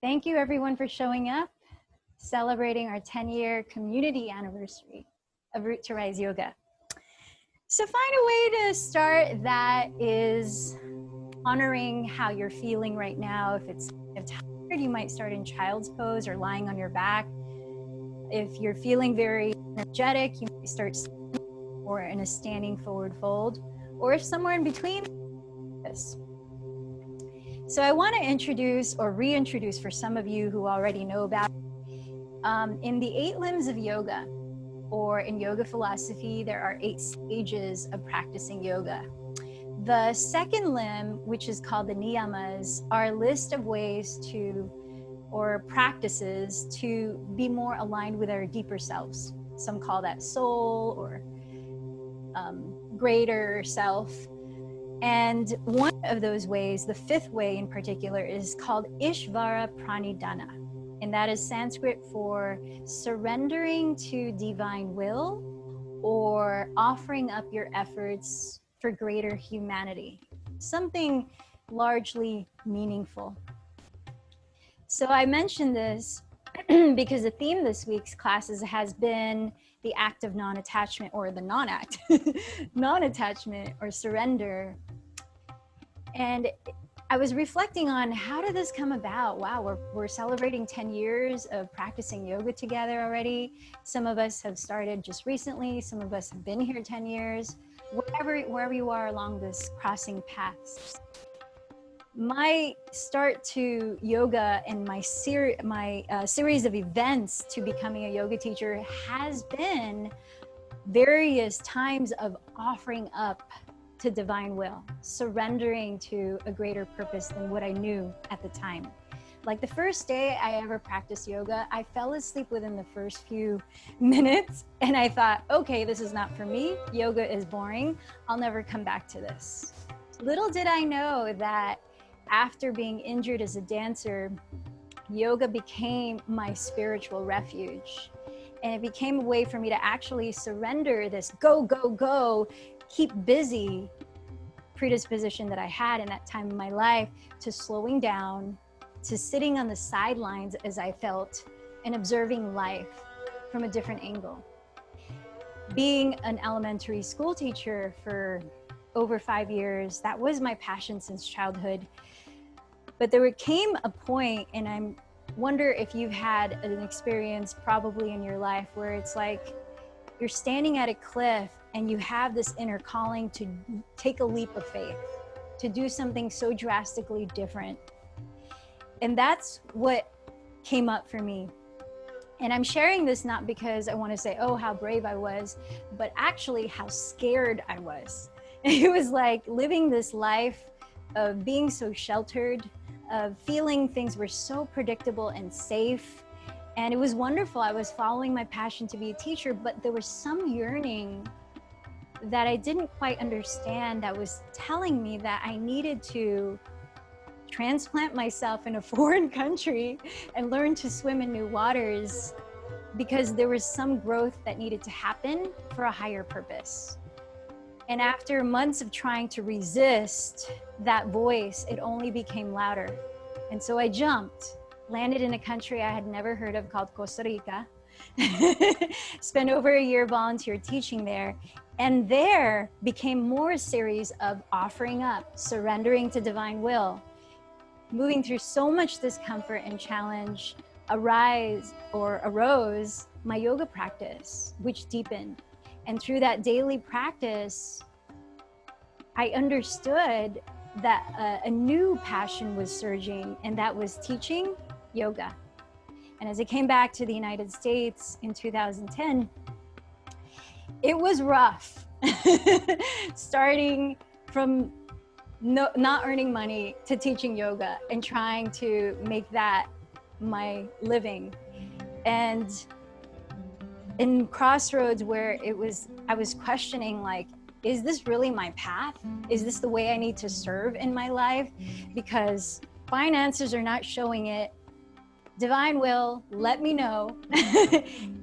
Thank you everyone for showing up, celebrating our 10-year community anniversary of Root to Rise Yoga. So find a way to start that is honoring how you're feeling right now. If tired, you might start in child's pose or lying on your back. If you're feeling very energetic, you might start or in a standing forward fold, or if somewhere in between this. So I want to introduce or reintroduce for some of you who already know about in the 8 limbs of yoga, or in yoga philosophy, there are 8 stages of practicing yoga. The second limb, which is called the niyamas, are a list of ways to, or practices to be more aligned with our deeper selves. Some call that soul or greater self. And one of those ways, the 5th way in particular, is called Ishvara Pranidhana. And that is Sanskrit for surrendering to divine will or offering up your efforts for greater humanity, something largely meaningful. So I mentioned this because the theme this week's classes has been the act of non-attachment, or the non-act, non-attachment or surrender. And I was reflecting on how did this come about? Wow, we're celebrating 10 years of practicing yoga together already. Some of us have started just recently. Some of us have been here 10 years. Wherever you are along this crossing paths. My start to yoga and my series of events to becoming a yoga teacher has been various times of offering up to divine will, surrendering to a greater purpose than what I knew at the time. Like the first day I ever practiced yoga, I fell asleep within the first few minutes and I thought, okay, this is not for me. Yoga is boring. I'll never come back to this. Little did I know that after being injured as a dancer, yoga became my spiritual refuge. And it became a way for me to actually surrender this go, go, go, keep busy predisposition that I had in that time of my life to slowing down, to sitting on the sidelines as I felt, and observing life from a different angle. Being an elementary school teacher for over 5 years, that was my passion since childhood. But there came a point, and I wonder if you've had an experience probably in your life where it's like you're standing at a cliff and you have this inner calling to take a leap of faith, to do something so drastically different. And that's what came up for me. And I'm sharing this not because I want to say, oh, how brave I was, but actually how scared I was. It was like living this life of being so sheltered, of feeling things were so predictable and safe. And it was wonderful. I was following my passion to be a teacher, but there was some yearning that I didn't quite understand that was telling me that I needed to transplant myself in a foreign country and learn to swim in new waters, because there was some growth that needed to happen for a higher purpose. And after months of trying to resist that voice, it only became louder. And so I jumped, landed in a country I had never heard of called Costa Rica, spent over a year volunteer teaching there, and there became more a series of offering up, surrendering to divine will, moving through so much discomfort and challenge. Arose my yoga practice, which deepened. And through that daily practice, I understood that a new passion was surging, and that was teaching yoga. And as I came back to the United States in 2010, it was rough. Starting from not earning money to teaching yoga and trying to make that my living. And in crossroads where I was questioning, like, is this really my path? Is this the way I need to serve in my life? Because finances are not showing it. Divine will, let me know.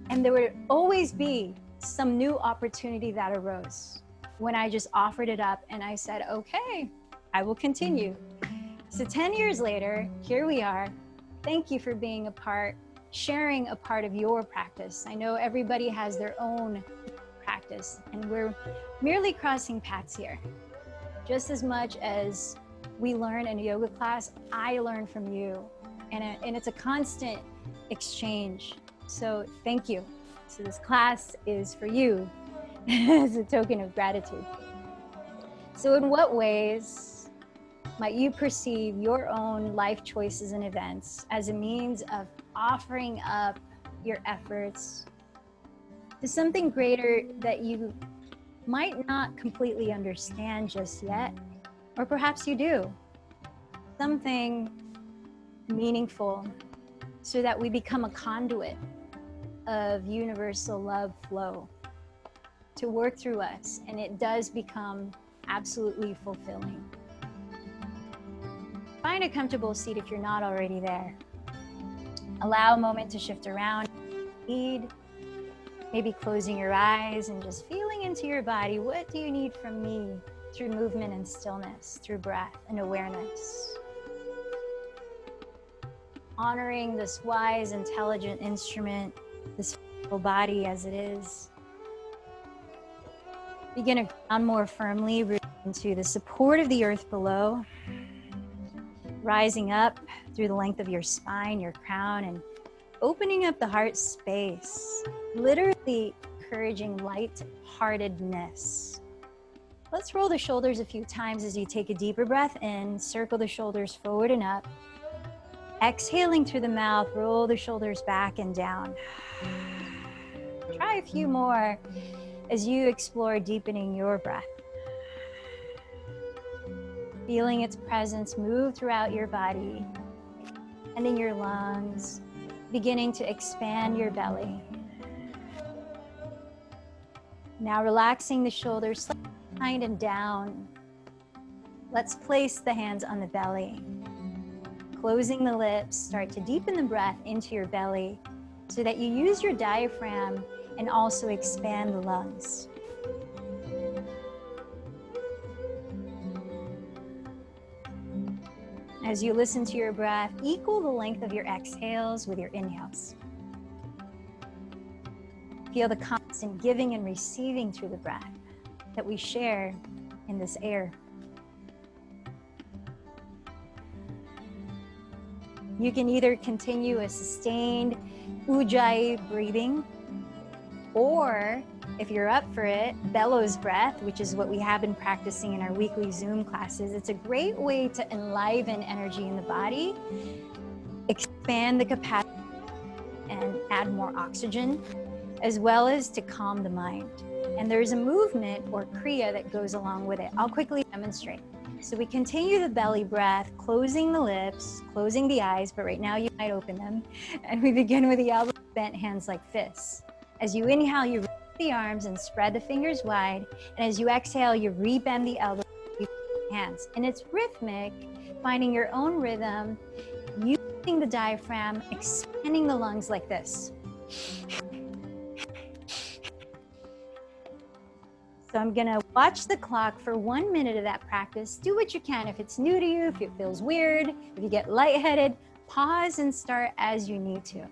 And there would always be some new opportunity that arose when I just offered it up and I said, okay, I will continue. So 10 years later, here we are. Thank you for being a part, sharing a part of your practice. I know everybody has their own practice, and we're merely crossing paths here. Just as much as we learn in a yoga class, I learn from you, and it's a constant exchange. So thank you. So this class is for you as a token of gratitude. So in what ways might you perceive your own life choices and events as a means of offering up your efforts to something greater that you might not completely understand just yet, or perhaps you do, something meaningful, so that we become a conduit of universal love flow to work through us, and it does become absolutely fulfilling. Find a comfortable seat if you're not already there. Allow a moment to shift around, maybe closing your eyes and just feeling into your body. What do you need from me through movement and stillness, through breath and awareness? Honoring this wise, intelligent instrument, this physical body as it is. Begin to ground more firmly, rooted into the support of the earth below, rising up through the length of your spine, your crown, and opening up the heart space, literally encouraging light-heartedness. Let's roll the shoulders a few times as you take a deeper breath in, circle the shoulders forward and up. Exhaling through the mouth, roll the shoulders back and down. Try a few more as you explore deepening your breath. Feeling its presence move throughout your body and in your lungs, beginning to expand your belly. Now relaxing the shoulders behind and down. Let's place the hands on the belly. Closing the lips, start to deepen the breath into your belly so that you use your diaphragm and also expand the lungs. As you listen to your breath, equal the length of your exhales with your inhales. Feel the constant giving and receiving through the breath that we share in this air. You can either continue a sustained ujjayi breathing, or if you're up for it, bellows breath, which is what we have been practicing in our weekly Zoom classes. It's a great way to enliven energy in the body, expand the capacity, and add more oxygen, as well as to calm the mind. And there's a movement or kriya that goes along with it. I'll quickly demonstrate. So we continue the belly breath, closing the lips, closing the eyes, but right now you might open them. And we begin with the elbows bent, hands like fists. As you inhale, you raise the arms and spread the fingers wide. And as you exhale, you rebend the elbows, hands. And it's rhythmic, finding your own rhythm, using the diaphragm, expanding the lungs like this. So I'm gonna watch the clock for 1 minute of that practice. Do what you can. If it's new to you, if it feels weird, if you get lightheaded, pause and start as you need to.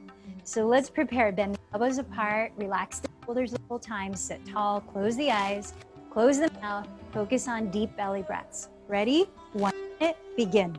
So let's prepare. Bend the elbows apart, relax the shoulders the whole time, sit tall, close the eyes, close the mouth, focus on deep belly breaths. Ready? 1 minute, begin.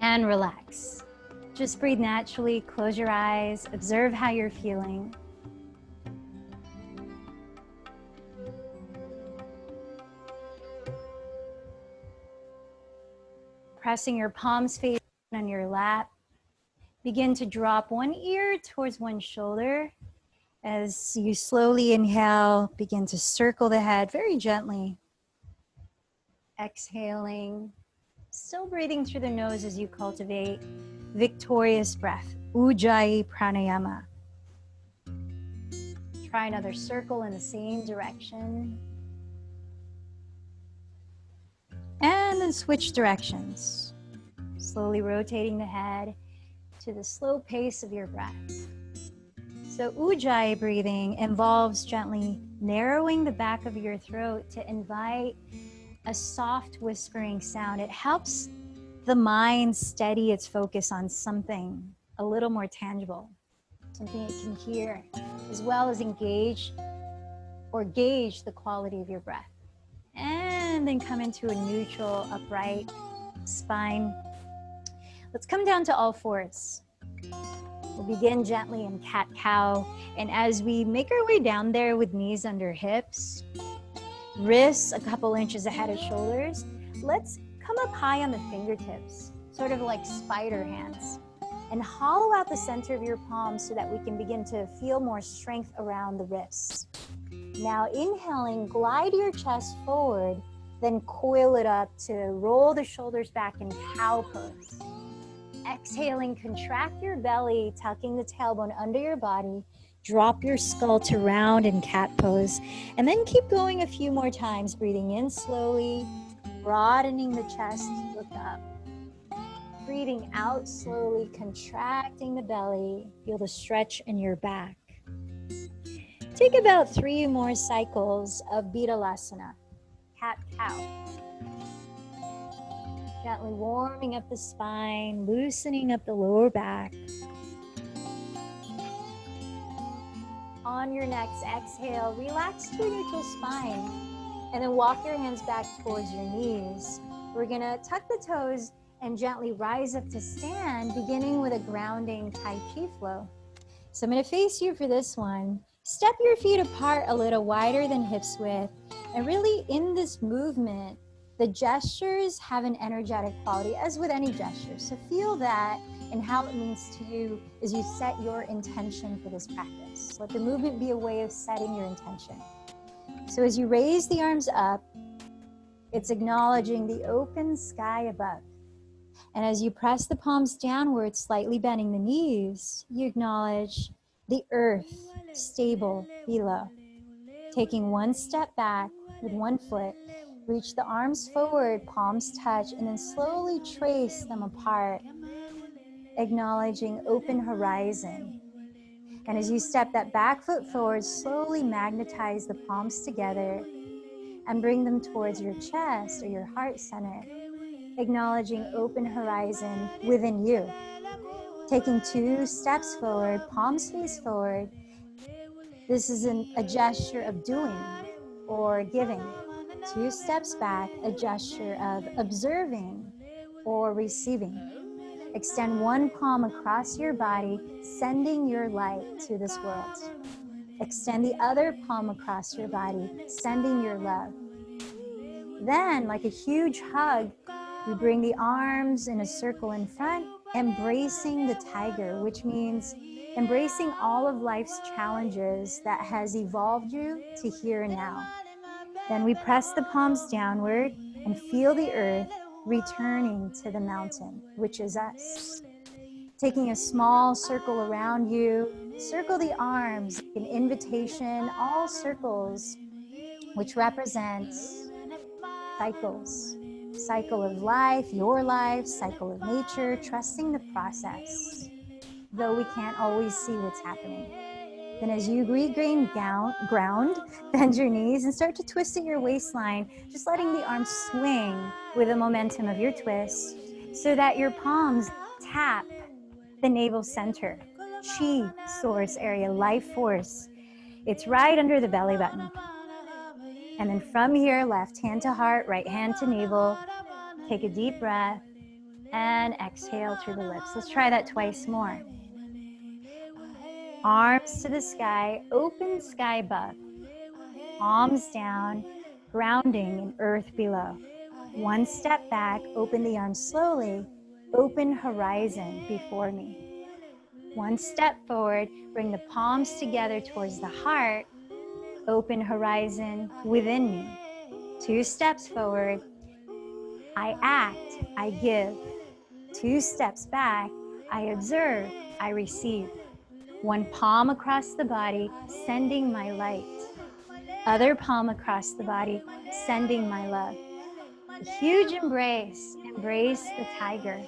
and relax. Just breathe naturally, close your eyes, observe how you're feeling. Pressing your palms face on your lap. Begin to drop one ear towards one shoulder. As you slowly inhale, begin to circle the head very gently. Exhaling, still breathing through the nose as you cultivate victorious breath, Ujjayi Pranayama. Try another circle in the same direction. And then switch directions. Slowly rotating the head to the slow pace of your breath. So Ujjayi breathing involves gently narrowing the back of your throat to invite a soft whispering sound. It helps the mind steady its focus on something a little more tangible, something it can hear, as well as engage or gauge the quality of your breath. And then come into a neutral, upright spine. Let's come down to all fours. We'll begin gently in cat-cow, and as we make our way down there with knees under hips, wrists a couple inches ahead of shoulders, let's come up high on the fingertips, sort of like spider hands, and hollow out the center of your palms so that we can begin to feel more strength around the wrists. Now inhaling, glide your chest forward, then coil it up to roll the shoulders back in cow pose. Exhaling, contract your belly, tucking the tailbone under your body. Drop your skull to round in cat pose. And then keep going a few more times, breathing in slowly, broadening the chest, look up. Breathing out slowly, contracting the belly. Feel the stretch in your back. Take about 3 more cycles of Bitalasana, cat-cow. Gently warming up the spine, loosening up the lower back. On your next exhale, relax to a neutral spine and then walk your hands back towards your knees. We're gonna tuck the toes and gently rise up to stand, beginning with a grounding Tai Chi flow. So I'm gonna face you for this one. Step your feet apart a little wider than hips width, and really in this movement, the gestures have an energetic quality, as with any gesture. So feel that and how it means to you as you set your intention for this practice. Let the movement be a way of setting your intention. So as you raise the arms up, it's acknowledging the open sky above. And as you press the palms downward, slightly bending the knees, you acknowledge the earth stable below. Taking one step back with one foot, reach the arms forward, palms touch, and then slowly trace them apart, acknowledging open horizon. And as you step that back foot forward, slowly magnetize the palms together and bring them towards your chest or your heart center, acknowledging open horizon within you. Taking 2 steps forward, palms face forward. This is a gesture of doing or giving. 2 steps back, a gesture of observing or receiving. Extend one palm across your body, sending your light to this world. Extend the other palm across your body, sending your love. Then, like a huge hug, we bring the arms in a circle in front, embracing the tiger, which means embracing all of life's challenges that has evolved you to here and now. Then we press the palms downward and feel the earth returning to the mountain, which is us. Taking a small circle around you, circle the arms, an invitation, all circles, which represents cycles. Cycle of life, your life, cycle of nature, trusting the process, though we can't always see what's happening. Then as you regain ground, bend your knees and start to twist at your waistline, just letting the arms swing with the momentum of your twist so that your palms tap the navel center, chi source area, life force. It's right under the belly button. And then from here, left hand to heart, right hand to navel. Take a deep breath. And exhale through the lips. Let's try that twice more. Arms to the sky, open sky above. Palms down, grounding in earth below. One step back, open the arms slowly, open horizon before me. One step forward, bring the palms together towards the heart, open horizon within me. Two steps forward, I act, I give. Two steps back, I observe, I receive. One palm across the body, sending my light. Other palm across the body, sending my love. A huge embrace, embrace the tiger.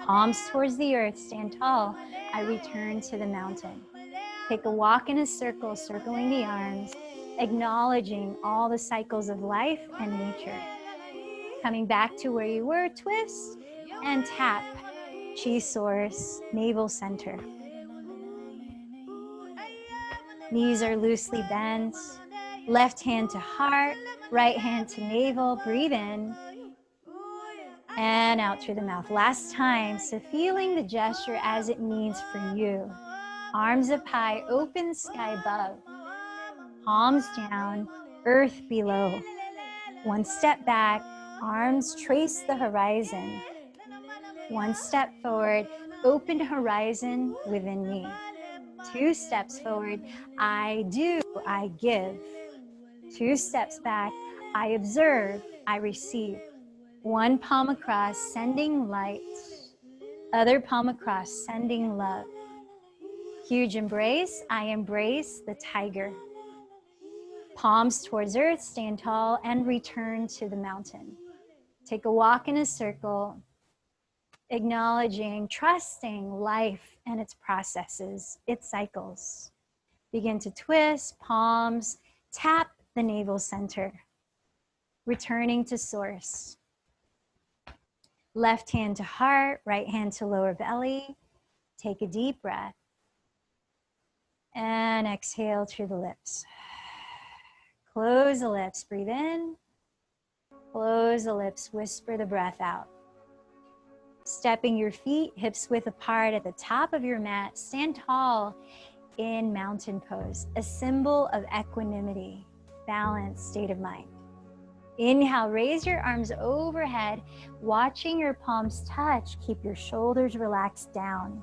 Palms towards the earth, stand tall. I return to the mountain. Take a walk in a circle, circling the arms, acknowledging all the cycles of life and nature. Coming back to where you were, twist and tap. Chi source, navel center. Knees are loosely bent. Left hand to heart, right hand to navel. Breathe in and out through the mouth. Last time, so feeling the gesture as it means for you. Arms up high, open sky above. Palms down, earth below. One step back, arms trace the horizon. One step forward, open horizon within me. Two steps forward, I do, I give. Two steps back, I observe, I receive. One palm across, sending light. Other palm across, sending love. Huge embrace, I embrace the tiger. Palms towards earth, stand tall and return to the mountain. Take a walk in a circle, acknowledging, trusting life and its processes, its cycles. Begin to twist, palms, tap the navel center. Returning to source. Left hand to heart, right hand to lower belly. Take a deep breath. And exhale through the lips. Close the lips, breathe in. Close the lips, whisper the breath out. Stepping your feet hips width apart at the top of your mat, stand tall in mountain pose, a symbol of equanimity, balance, state of mind. Inhale, raise your arms overhead, watching your palms touch. Keep your shoulders relaxed down.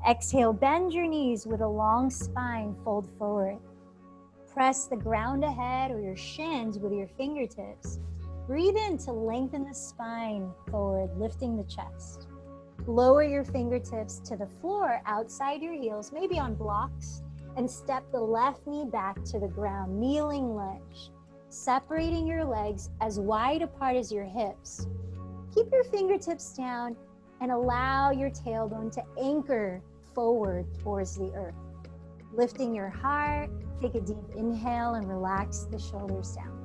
Exhale, bend your knees with a long spine, fold forward. Press the ground ahead or your shins with your fingertips. Breathe in to lengthen the spine forward, lifting the chest. Lower your fingertips to the floor outside your heels, maybe on blocks, and step the left knee back to the ground, kneeling lunge. Separating your legs as wide apart as your hips. Keep your fingertips down and allow your tailbone to anchor forward towards the earth. Lifting your heart, take a deep inhale and relax the shoulders down.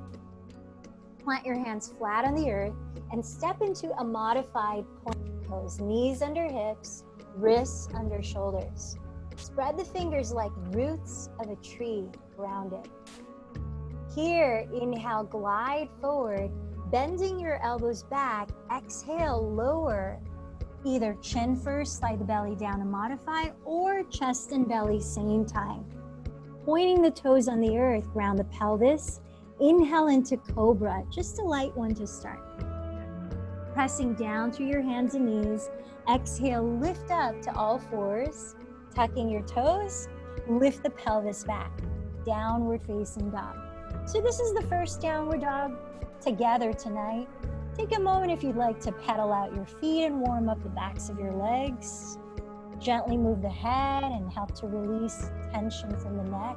Plant your hands flat on the earth and step into a modified point pose. Knees under hips, wrists under shoulders. Spread the fingers like roots of a tree, grounded. Here, inhale, glide forward, bending your elbows back. Exhale, lower. Either chin first, slide the belly down and modify, or chest and belly, same time. Pointing the toes on the earth, ground the pelvis. Inhale into cobra, just a light one to start. Pressing down through your hands and knees. Exhale, lift up to all fours. Tucking your toes, lift the pelvis back. Downward facing dog. So this is the first downward dog together tonight. Take a moment if you'd like to pedal out your feet and warm up the backs of your legs. Gently move the head and help to release tension from the neck.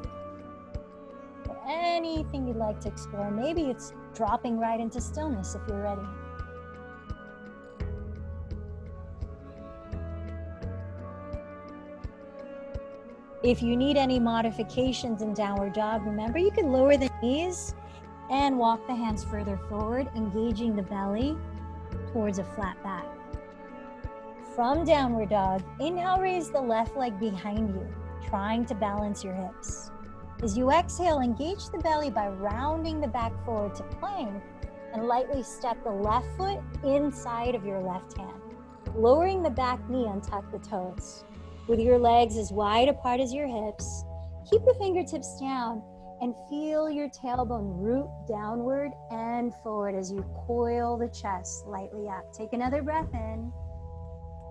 Or anything you'd like to explore. Maybe it's dropping right into stillness if you're ready. If you need any modifications in downward dog, remember you can lower the knees and walk the hands further forward, engaging the belly towards a flat back. From downward dog, inhale, raise the left leg behind you, trying to balance your hips. As you exhale, engage the belly by rounding the back forward to plank and lightly step the left foot inside of your left hand. Lowering the back knee, untuck the toes. With your legs as wide apart as your hips, keep the fingertips down and feel your tailbone root downward and forward as you coil the chest lightly up. Take another breath in,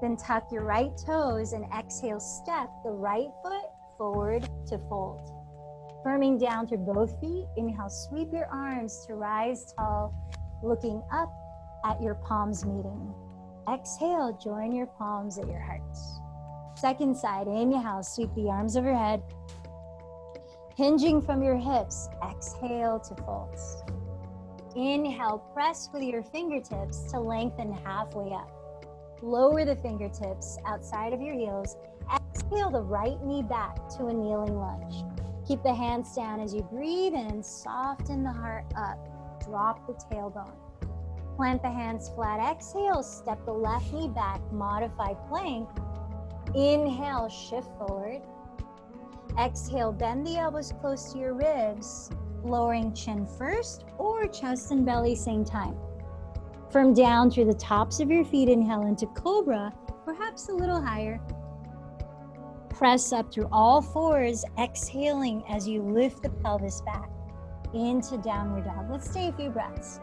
then tuck your right toes and exhale, step the right foot forward to fold. Firming down through both feet, inhale, sweep your arms to rise tall, looking up at your palms meeting. Exhale, join your palms at your hearts. Second side, inhale, sweep the arms overhead. Hinging from your hips, exhale to folds. Inhale, press with your fingertips to lengthen halfway up. Lower the fingertips outside of your heels. Exhale the right knee back to a kneeling lunge. Keep the hands down as you breathe in, soften the heart up, drop the tailbone. Plant the hands flat, exhale, step the left knee back, modified plank. Inhale, shift forward. Exhale, bend the elbows close to your ribs, lowering chin first or chest and belly same time. Firm down through the tops of your feet, inhale into cobra, perhaps a little higher. Press up through all fours, exhaling as you lift the pelvis back into downward dog. Let's stay a few breaths.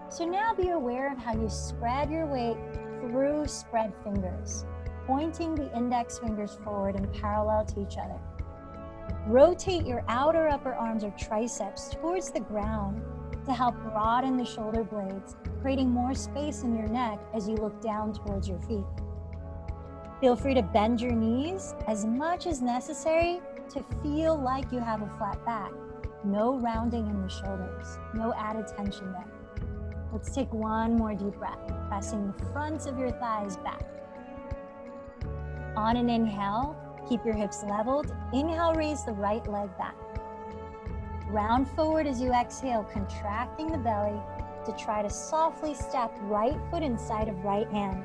So now be aware of how you spread your weight through spread fingers, pointing the index fingers forward and parallel to each other. Rotate your outer upper arms or triceps towards the ground to help broaden the shoulder blades, creating more space in your neck as you look down towards your feet. Feel free to bend your knees as much as necessary to feel like you have a flat back. No rounding in the shoulders, no added tension there. Let's take one more deep breath, pressing the fronts of your thighs back. On an inhale, keep your hips leveled. Inhale, raise the right leg back. Round forward as you exhale, contracting the belly to try to softly step right foot inside of right hand.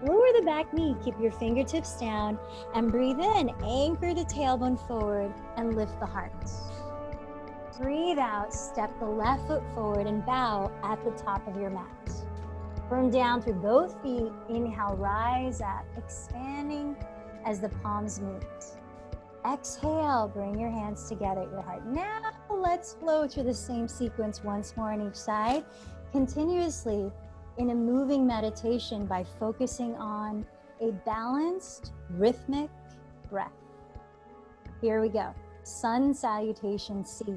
Lower the back knee, keep your fingertips down, and breathe in. Anchor the tailbone forward and lift the heart. Breathe out, step the left foot forward and bow at the top of your mat. Firm down through both feet. Inhale, rise up, expanding as the palms meet. Exhale, bring your hands together at your heart. Now let's flow through the same sequence once more on each side, continuously in a moving meditation by focusing on a balanced, rhythmic breath. Here we go. Sun salutation C.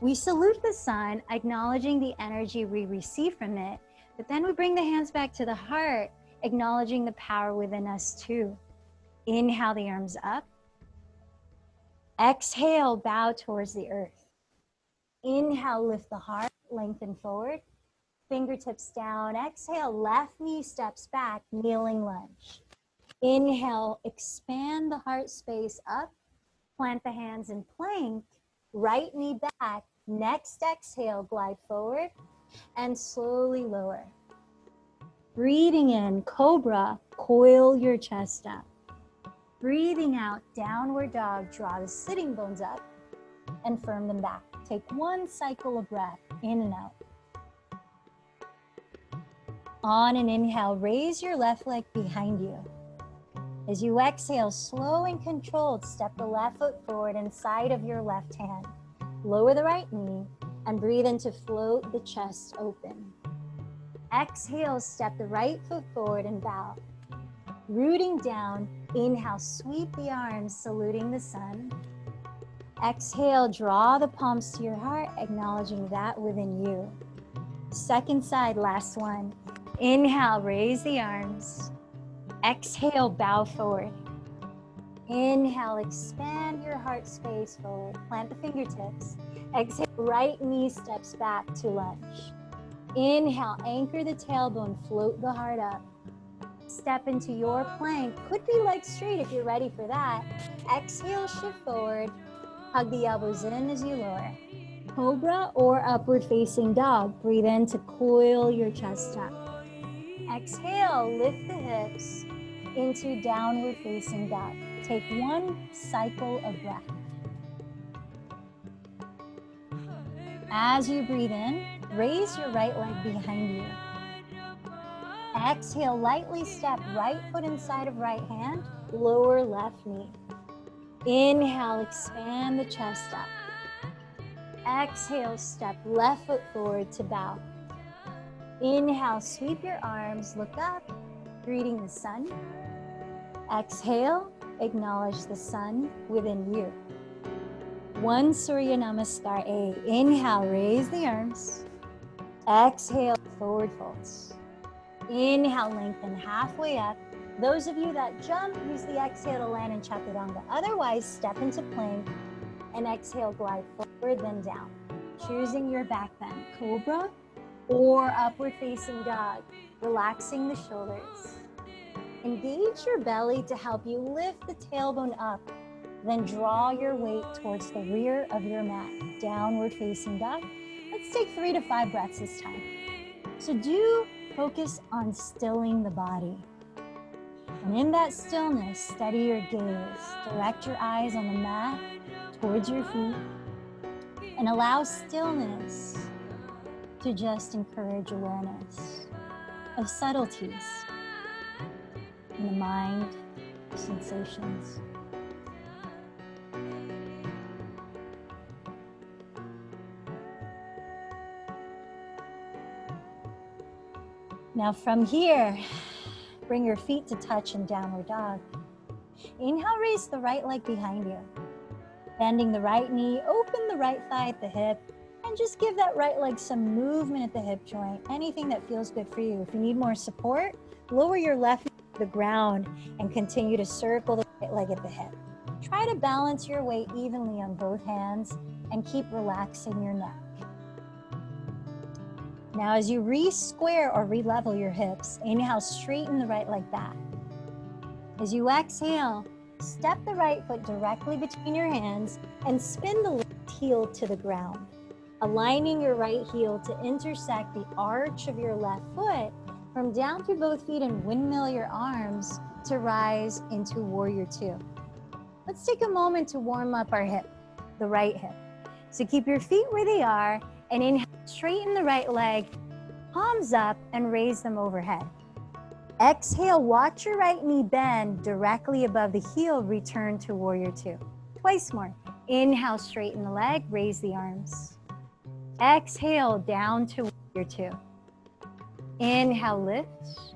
We salute the sun, acknowledging the energy we receive from it, but then we bring the hands back to the heart, acknowledging the power within us too. Inhale the arms up. Exhale, bow towards the earth. Inhale, lift the heart, lengthen forward. Fingertips down. Exhale, left knee steps back, kneeling lunge. Inhale, expand the heart space up. Plant the hands in plank. Right knee back. Next exhale, glide forward and slowly lower. Breathing in, cobra, coil your chest up. Breathing out, downward dog, draw the sitting bones up and firm them back. Take one cycle of breath, in and out. On an inhale, raise your left leg behind you. As you exhale, slow and controlled, step the left foot forward inside of your left hand. Lower the right knee and breathe in to float the chest open. Exhale, step the right foot forward and bow. Rooting down, inhale, sweep the arms, saluting the sun. Exhale, draw the palms to your heart, acknowledging that within you. Second side, last one. Inhale, raise the arms. Exhale, bow forward. Inhale, expand your heart space forward. Plant the fingertips. Exhale, right knee steps back to lunge. Inhale, anchor the tailbone, float the heart up. Step into your plank. Could be legs straight if you're ready for that. Exhale, shift forward. Hug the elbows in as you lower. Cobra or upward facing dog. Breathe in to coil your chest up. Exhale, lift the hips into downward facing dog. Take one cycle of breath. As you breathe in, raise your right leg behind you. Exhale, lightly step right foot inside of right hand, lower left knee. Inhale, expand the chest up. Exhale, step left foot forward to bow. Inhale, sweep your arms, look up, greeting the sun. Exhale, acknowledge the sun within you. One Surya Namaskar A. Inhale, raise the arms. Exhale, forward folds. Inhale, lengthen halfway up. Those of you that jump, use the exhale to land in Chaturanga. Otherwise, step into plank and exhale, glide forward, then down. Choosing your back bend, cobra or upward facing dog, relaxing the shoulders. Engage your belly to help you lift the tailbone up. Then draw your weight towards the rear of your mat, downward facing dog. Let's take 3 to 5 breaths this time. So do focus on stilling the body. And in that stillness, steady your gaze. Direct your eyes on the mat towards your feet. And allow stillness to just encourage awareness of subtleties in the mind, sensations. Now from here, bring your feet to touch in downward dog. Inhale, raise the right leg behind you. Bending the right knee, open the right thigh at the hip, and just give that right leg some movement at the hip joint. Anything that feels good for you. If you need more support, lower your left knee to the ground and continue to circle the right leg at the hip. Try to balance your weight evenly on both hands and keep relaxing your neck. Now as you re-square or re-level your hips, inhale, straighten the right leg back. As you exhale, step the right foot directly between your hands and spin the left heel to the ground, aligning your right heel to intersect the arch of your left foot from down through both feet and windmill your arms to rise into Warrior Two. Let's take a moment to warm up our hip, the right hip. So keep your feet where they are and inhale, straighten the right leg, palms up and raise them overhead. Exhale, watch your right knee bend directly above the heel, return to Warrior Two. Twice more. Inhale, straighten the leg, raise the arms. Exhale, down to Warrior Two. Inhale, lift.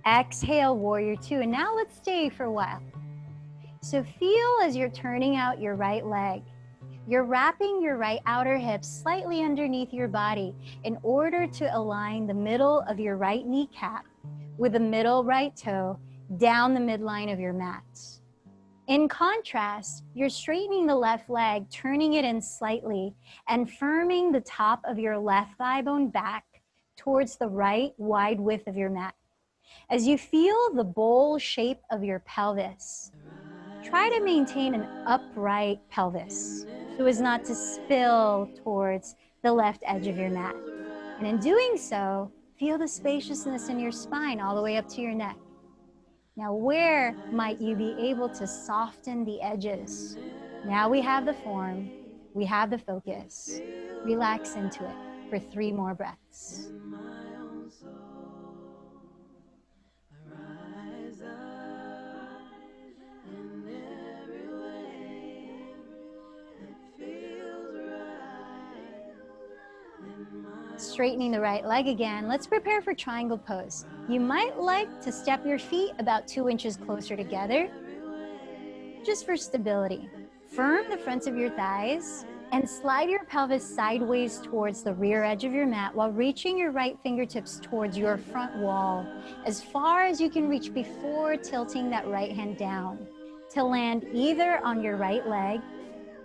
Exhale, Warrior Two. And now let's stay for a while. So feel as you're turning out your right leg. You're wrapping your right outer hip slightly underneath your body in order to align the middle of your right kneecap with the middle right toe down the midline of your mat. In contrast, you're straightening the left leg, turning it in slightly and firming the top of your left thigh bone back towards the right wide width of your mat. As you feel the bowl shape of your pelvis, try to maintain an upright pelvis so as not to spill towards the left edge of your mat. And in doing so, feel the spaciousness in your spine all the way up to your neck. Now, where might you be able to soften the edges? Now we have the form, we have the focus. Relax into it for 3 more breaths. Straightening the right leg again. Let's prepare for triangle pose. You might like to step your feet about 2 inches closer together, just for stability. Firm the fronts of your thighs and slide your pelvis sideways towards the rear edge of your mat while reaching your right fingertips towards your front wall as far as you can reach before tilting that right hand down to land either on your right leg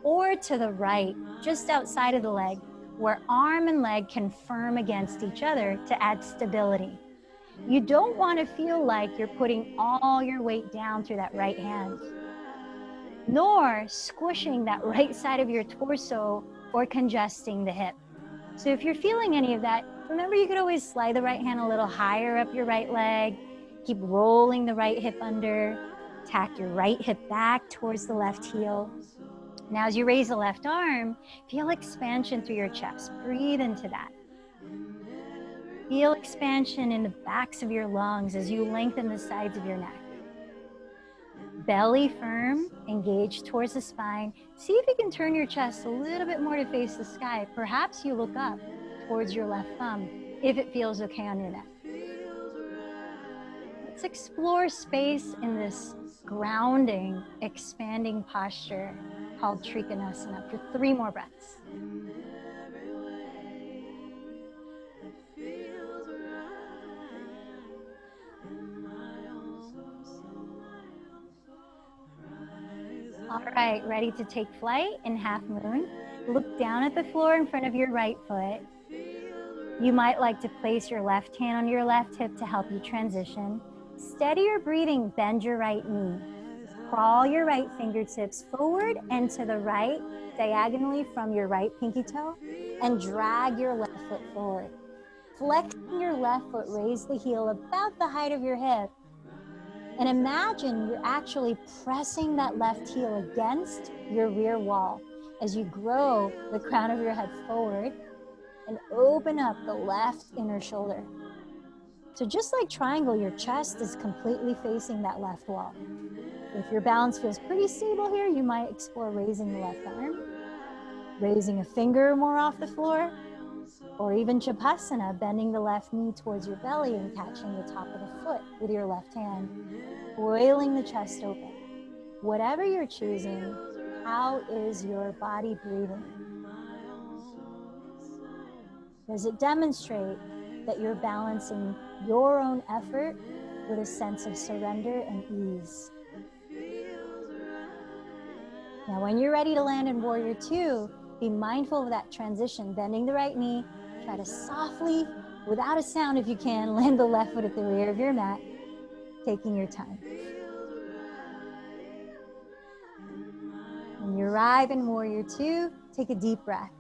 or to the right, just outside of the leg, where arm and leg can firm against each other to add stability. You don't want to feel like you're putting all your weight down through that right hand, nor squishing that right side of your torso or congesting the hip. So if you're feeling any of that, remember you could always slide the right hand a little higher up your right leg, keep rolling the right hip under, tack your right hip back towards the left heel. Now, as you raise the left arm, feel expansion through your chest. Breathe into that. Feel expansion in the backs of your lungs as you lengthen the sides of your neck. Belly firm, engage towards the spine. See if you can turn your chest a little bit more to face the sky. Perhaps you look up towards your left thumb if it feels okay on your neck. Let's explore space in this grounding, expanding posture called Trikonasana for 3 more breaths. All right, ready to take flight in half moon. Look down at the floor in front of your right foot. You might like to place your left hand on your left hip to help you transition. Steady your breathing, bend your right knee. Crawl your right fingertips forward and to the right, diagonally from your right pinky toe, and drag your left foot forward. Flexing your left foot, raise the heel about the height of your hip. And imagine you're actually pressing that left heel against your rear wall as you grow the crown of your head forward and open up the left inner shoulder. So just like triangle, your chest is completely facing that left wall. If your balance feels pretty stable here, you might explore raising the left arm, raising a finger more off the floor, or even Chapasana, bending the left knee towards your belly and catching the top of the foot with your left hand, coiling the chest open. Whatever you're choosing, how is your body breathing? Does it demonstrate that you're balancing your own effort with a sense of surrender and ease? Now, when you're ready to land in Warrior Two, be mindful of that transition, bending the right knee. Try to softly, without a sound if you can, land the left foot at the rear of your mat, taking your time. When you arrive in Warrior Two, take a deep breath.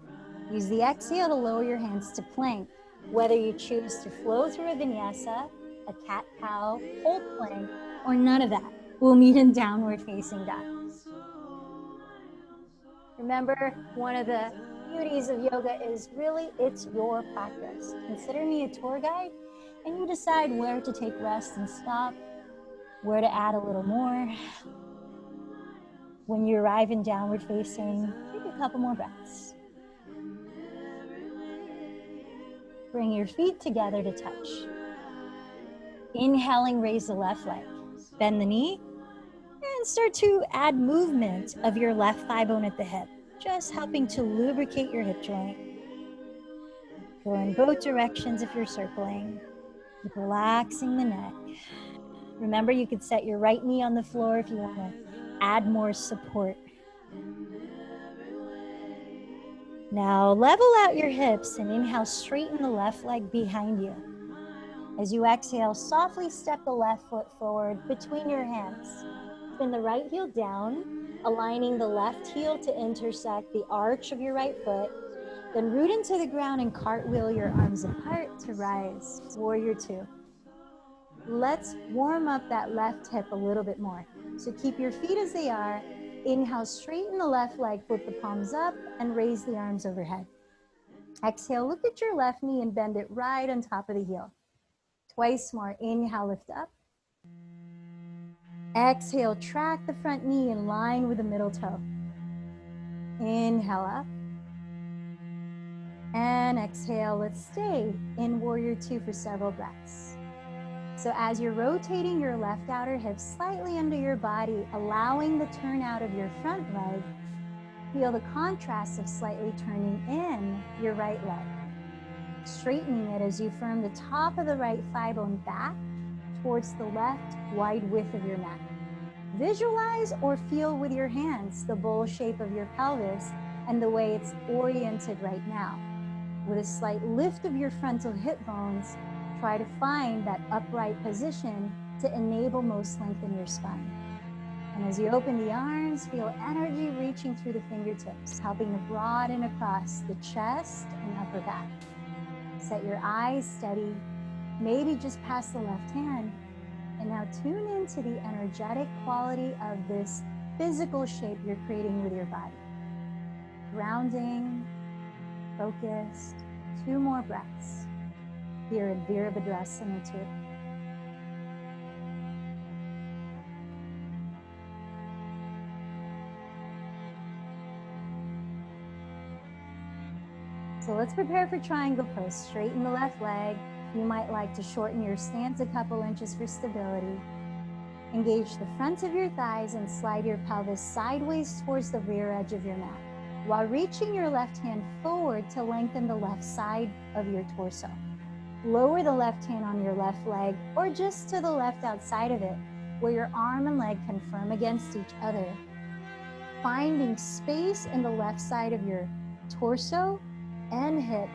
Use the exhale to lower your hands to plank. Whether you choose to flow through a vinyasa, a cat-cow, hold plank, or none of that, we'll meet in downward facing dog. Remember, one of the beauties of yoga is really, it's your practice. Consider me a tour guide, and you decide where to take rest and stop, where to add a little more. When you arrive in downward facing, take a couple more breaths. Bring your feet together to touch. Inhaling, raise the left leg. Bend the knee, and start to add movement of your left thigh bone at the hip, just helping to lubricate your hip joint. Go in both directions if you're circling. Keep relaxing the neck. Remember, you could set your right knee on the floor if you want to add more support. Now level out your hips and inhale, straighten the left leg behind you. As you exhale, softly step the left foot forward between your hands. Spin the right heel down, aligning the left heel to intersect the arch of your right foot. Then root into the ground and cartwheel your arms apart to rise. Warrior Two. Let's warm up that left hip a little bit more. So keep your feet as they are. Inhale, straighten the left leg, flip the palms up, and raise the arms overhead. Exhale, look at your left knee and bend it right on top of the heel. Twice more. Inhale, lift up. Exhale, track the front knee in line with the middle toe. Inhale up. And exhale, let's stay in Warrior Two for several breaths. So as you're rotating your left outer hip slightly under your body, allowing the turn out of your front leg, feel the contrast of slightly turning in your right leg. Straightening it as you firm the top of the right thigh bone back towards the left wide width of your mat. Visualize or feel with your hands the bowl shape of your pelvis and the way it's oriented right now. With a slight lift of your frontal hip bones, try to find that upright position to enable most length in your spine. And as you open the arms, feel energy reaching through the fingertips, helping to broaden across the chest and upper back. Set your eyes steady, maybe just past the left hand. And now tune into the energetic quality of this physical shape you're creating with your body. grounding, focused. 2 more breaths here in Virabhadrasana 2. So let's prepare for triangle pose. Straighten the left leg. You might like to shorten your stance a couple inches for stability. Engage the front of your thighs and slide your pelvis sideways towards the rear edge of your mat, while reaching your left hand forward to lengthen the left side of your torso. Lower the left hand on your left leg or just to the left outside of it, where your arm and leg can firm against each other. Finding space in the left side of your torso and hip,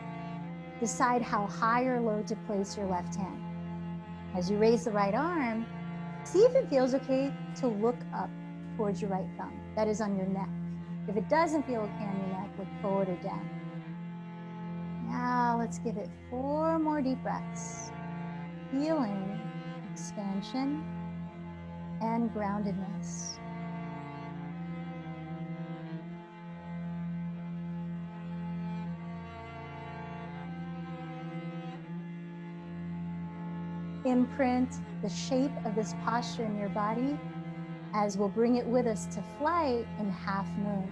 decide how high or low to place your left hand. As you raise the right arm, see if it feels okay to look up towards your right thumb. That is on your neck. If it doesn't feel okay on your neck, look forward or down. Now let's give it 4 more deep breaths. Feeling expansion and groundedness. Imprint the shape of this posture in your body, as we'll bring it with us to flight in half moon.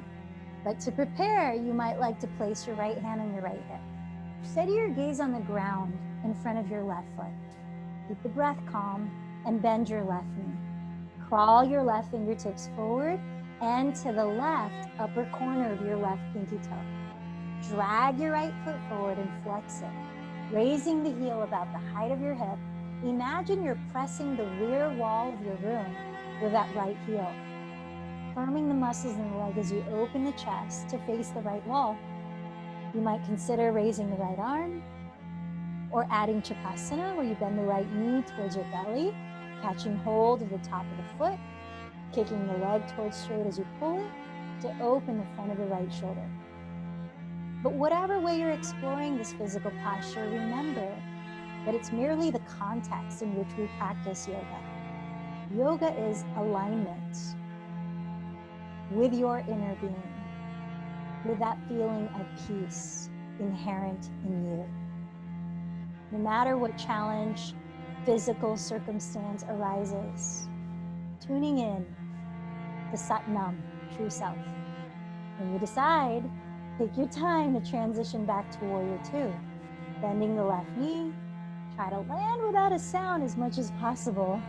But to prepare, you might like to place your right hand on your right hip. Steady your gaze on the ground in front of your left foot. Keep the breath calm and bend your left knee. Crawl your left fingertips forward and to the left upper corner of your left pinky toe. Drag your right foot forward and flex it, raising the heel about the height of your hip. Imagine you're pressing the rear wall of your room with that right heel, firming the muscles in the leg as you open the chest to face the right wall. You might consider raising the right arm or adding Chakasana, where you bend the right knee towards your belly, catching hold of the top of the foot, kicking the leg towards straight as you pull it to open the front of the right shoulder. But whatever way you're exploring this physical posture, remember that it's merely the context in which we practice yoga. Yoga is alignment with your inner being, with that feeling of peace inherent in you. No matter what challenge, physical circumstance arises, tuning in to Satnam, true self. When you decide, take your time to transition back to Warrior 2, bending the left knee. Try to land without a sound as much as possible,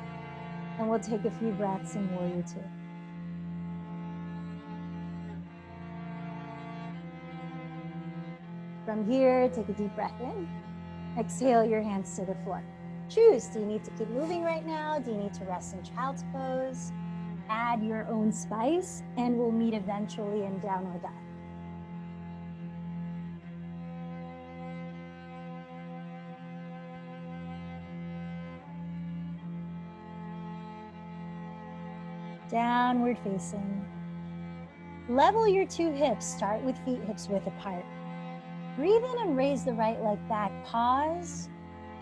and we'll take a few breaths in Warrior 2. From here, take a deep breath in. Exhale your hands to the floor. Choose, do you need to keep moving right now? Do you need to rest in child's pose? Add your own spice, and we'll meet eventually in downward dog. Downward facing. Level your 2 hips. Start with feet hips width apart. Breathe in and raise the right leg back. Pause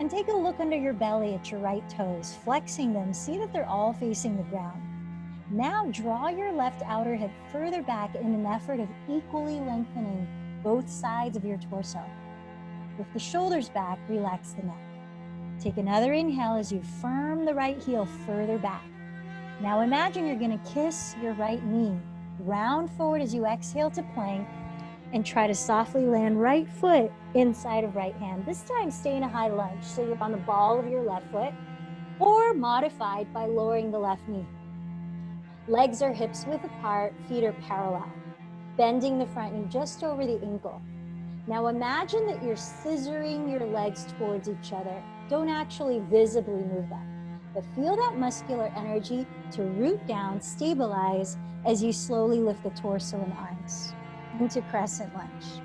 and take a look under your belly at your right toes, flexing them. See that they're all facing the ground. Now draw your left outer hip further back in an effort of equally lengthening both sides of your torso. With the shoulders back, relax the neck. Take another inhale as you firm the right heel further back. Now imagine you're going to kiss your right knee. Round forward as you exhale to plank and try to softly land right foot inside of right hand. This time stay in a high lunge, so you're on the ball of your left foot, or modified by lowering the left knee. Legs are hips width apart, feet are parallel, bending the front knee just over the ankle. Now imagine that you're scissoring your legs towards each other. Don't actually visibly move them, but feel that muscular energy to root down, stabilize as you slowly lift the torso and arms into crescent lunge.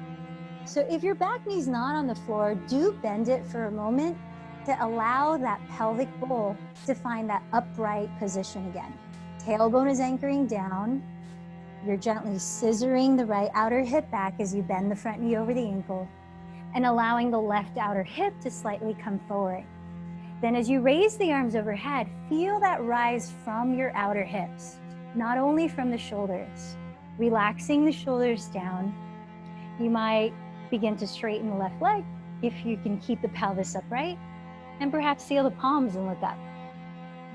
So if your back knee's not on the floor, do bend it for a moment to allow that pelvic bowl to find that upright position again. Tailbone is anchoring down. You're gently scissoring the right outer hip back as you bend the front knee over the ankle and allowing the left outer hip to slightly come forward. Then as you raise the arms overhead, feel that rise from your outer hips, not only from the shoulders. Relaxing the shoulders down, You might begin to straighten the left leg if you can keep the pelvis upright, and perhaps seal the palms and look up.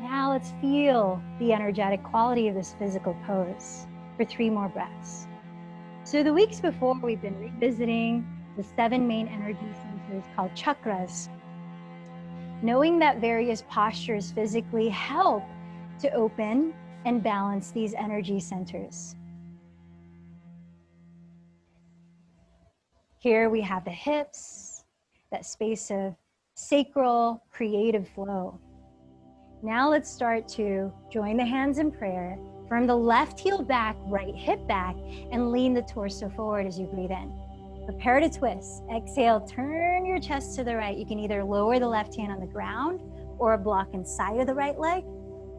Now let's feel the energetic quality of this physical pose for 3 more breaths. So the weeks before, we've been revisiting the 7 main energy centers called chakras. Knowing that various postures physically help to open and balance these energy centers. Here we have the hips, that space of sacral creative flow. Now let's start to join the hands in prayer. Firm the left heel back, right hip back, and lean the torso forward as you breathe in. Prepare to twist. Exhale, turn your chest to the right. You can either lower the left hand on the ground or a block inside of the right leg,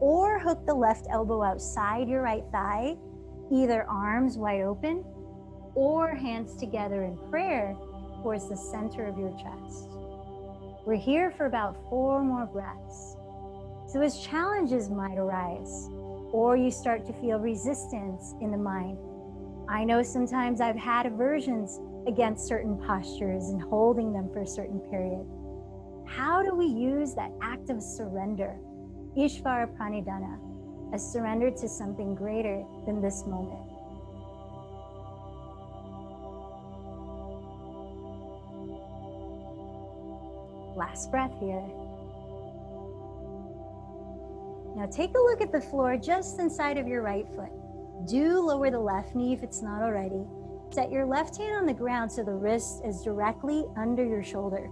or hook the left elbow outside your right thigh, either arms wide open or hands together in prayer towards the center of your chest. We're here for about 4 more breaths. So as challenges might arise, or you start to feel resistance in the mind, I know sometimes I've had aversions against certain postures and holding them for a certain period. How do we use that act of surrender, Ishvara Pranidhana, a surrender to something greater than this moment? Last breath here. Now take a look at the floor just inside of your right foot. Do lower the left knee if it's not already. Set your left hand on the ground so the wrist is directly under your shoulder,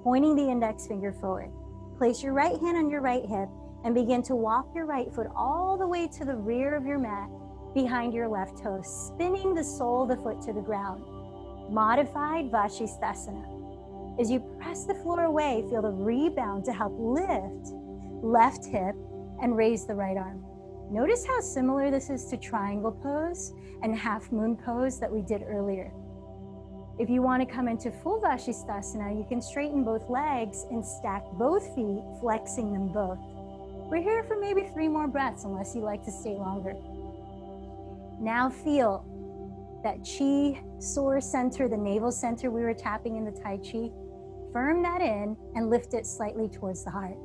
pointing the index finger forward. Place your right hand on your right hip and begin to walk your right foot all the way to the rear of your mat behind your left toe, spinning the sole of the foot to the ground. Modified Vashisthasana. As you press the floor away, feel the rebound to help lift left hip and raise the right arm. Notice how similar this is to triangle pose and half moon pose that we did earlier. If you want to come into full Vashisthasana, you can straighten both legs and stack both feet, flexing them both. We're here for maybe 3 more breaths, unless you like to stay longer. Now feel that chi source center, the navel center we were tapping in the Tai Chi. Firm that in and lift it slightly towards the heart.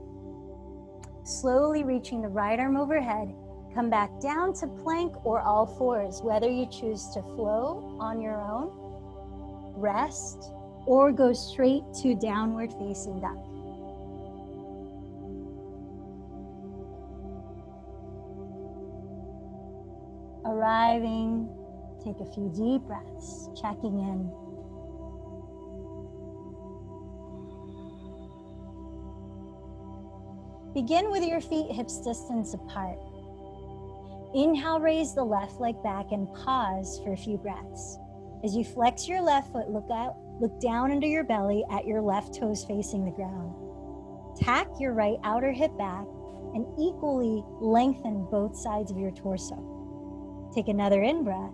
Slowly reaching the right arm overhead, come back down to plank or all fours, whether you choose to flow on your own, rest, or go straight to downward facing dog. Arriving, take a few deep breaths, checking in. Begin with your feet hips distance apart. Inhale, raise the left leg back and pause for a few breaths. As you flex your left foot, look down under your belly at your left toes facing the ground. Tack your right outer hip back and equally lengthen both sides of your torso. Take another in-breath.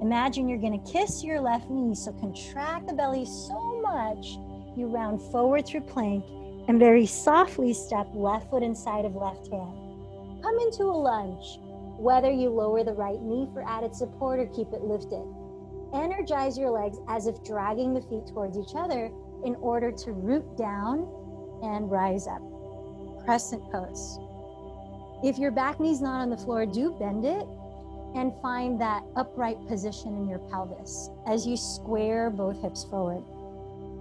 Imagine you're going to kiss your left knee, so contract the belly so much you round forward through plank and very softly step left foot inside of left hand. Come into a lunge, whether you lower the right knee for added support or keep it lifted. Energize your legs as if dragging the feet towards each other in order to root down and rise up. Crescent pose. If your back knee's not on the floor, do bend it and find that upright position in your pelvis as you square both hips forward.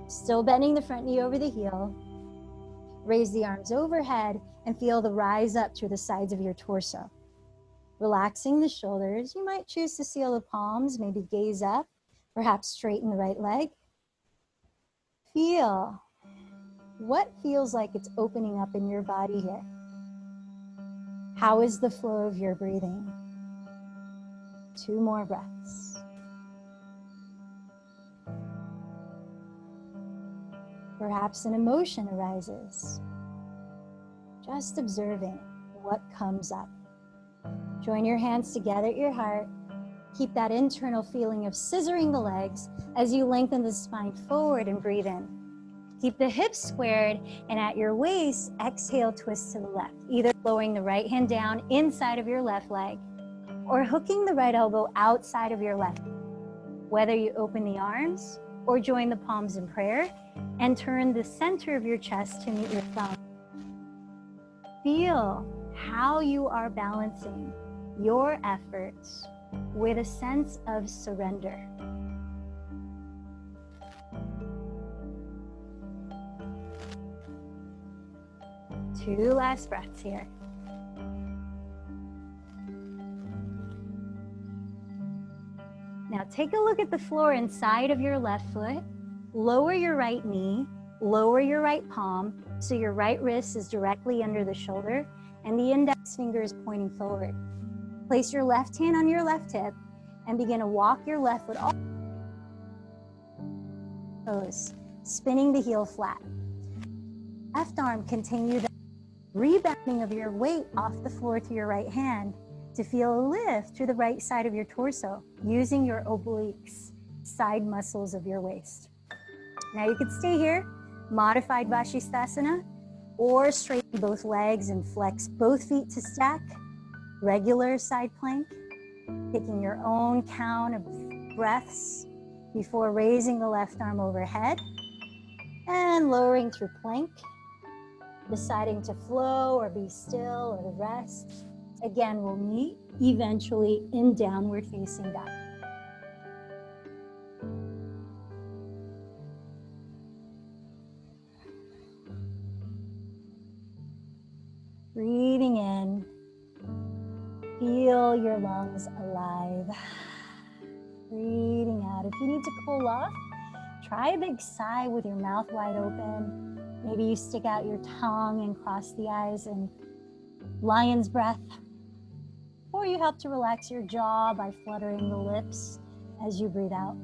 Still bending the front knee over the heel. Raise the arms overhead and feel the rise up through the sides of your torso. Relaxing the shoulders, you might choose to seal the palms, maybe gaze up, perhaps straighten the right leg. Feel what feels like it's opening up in your body here. How is the flow of your breathing? 2 more breaths. Perhaps an emotion arises. Just observing what comes up. Join your hands together at your heart. Keep that internal feeling of scissoring the legs as you lengthen the spine forward and breathe in. Keep the hips squared, and at your waist, exhale, twist to the left, either lowering the right hand down inside of your left leg or hooking the right elbow outside of your left. Whether you open the arms or join the palms in prayer and turn the center of your chest to meet your thumb. Feel how you are balancing your efforts with a sense of surrender. Two last breaths here. Now take a look at the floor inside of your left foot. Lower your right knee, lower your right palm, so your right wrist is directly under the shoulder and the index finger is pointing forward. Place your left hand on your left hip and begin to walk your left foot all toes, spinning the heel flat. Left arm, continue the rebounding of your weight off the floor to your right hand to feel a lift to the right side of your torso using your obliques, side muscles of your waist. Now you could stay here, modified Vashisthasana, or straighten both legs and flex both feet to stack, regular side plank, taking your own count of breaths before raising the left arm overhead and lowering through plank, deciding to flow or be still or rest. Again, we'll meet eventually in downward facing dog. Breathing in, feel your lungs alive. Breathing out. If you need to cool off, try a big sigh with your mouth wide open. Maybe you stick out your tongue and cross the eyes and lion's breath. Or you help to relax your jaw by fluttering the lips as you breathe out.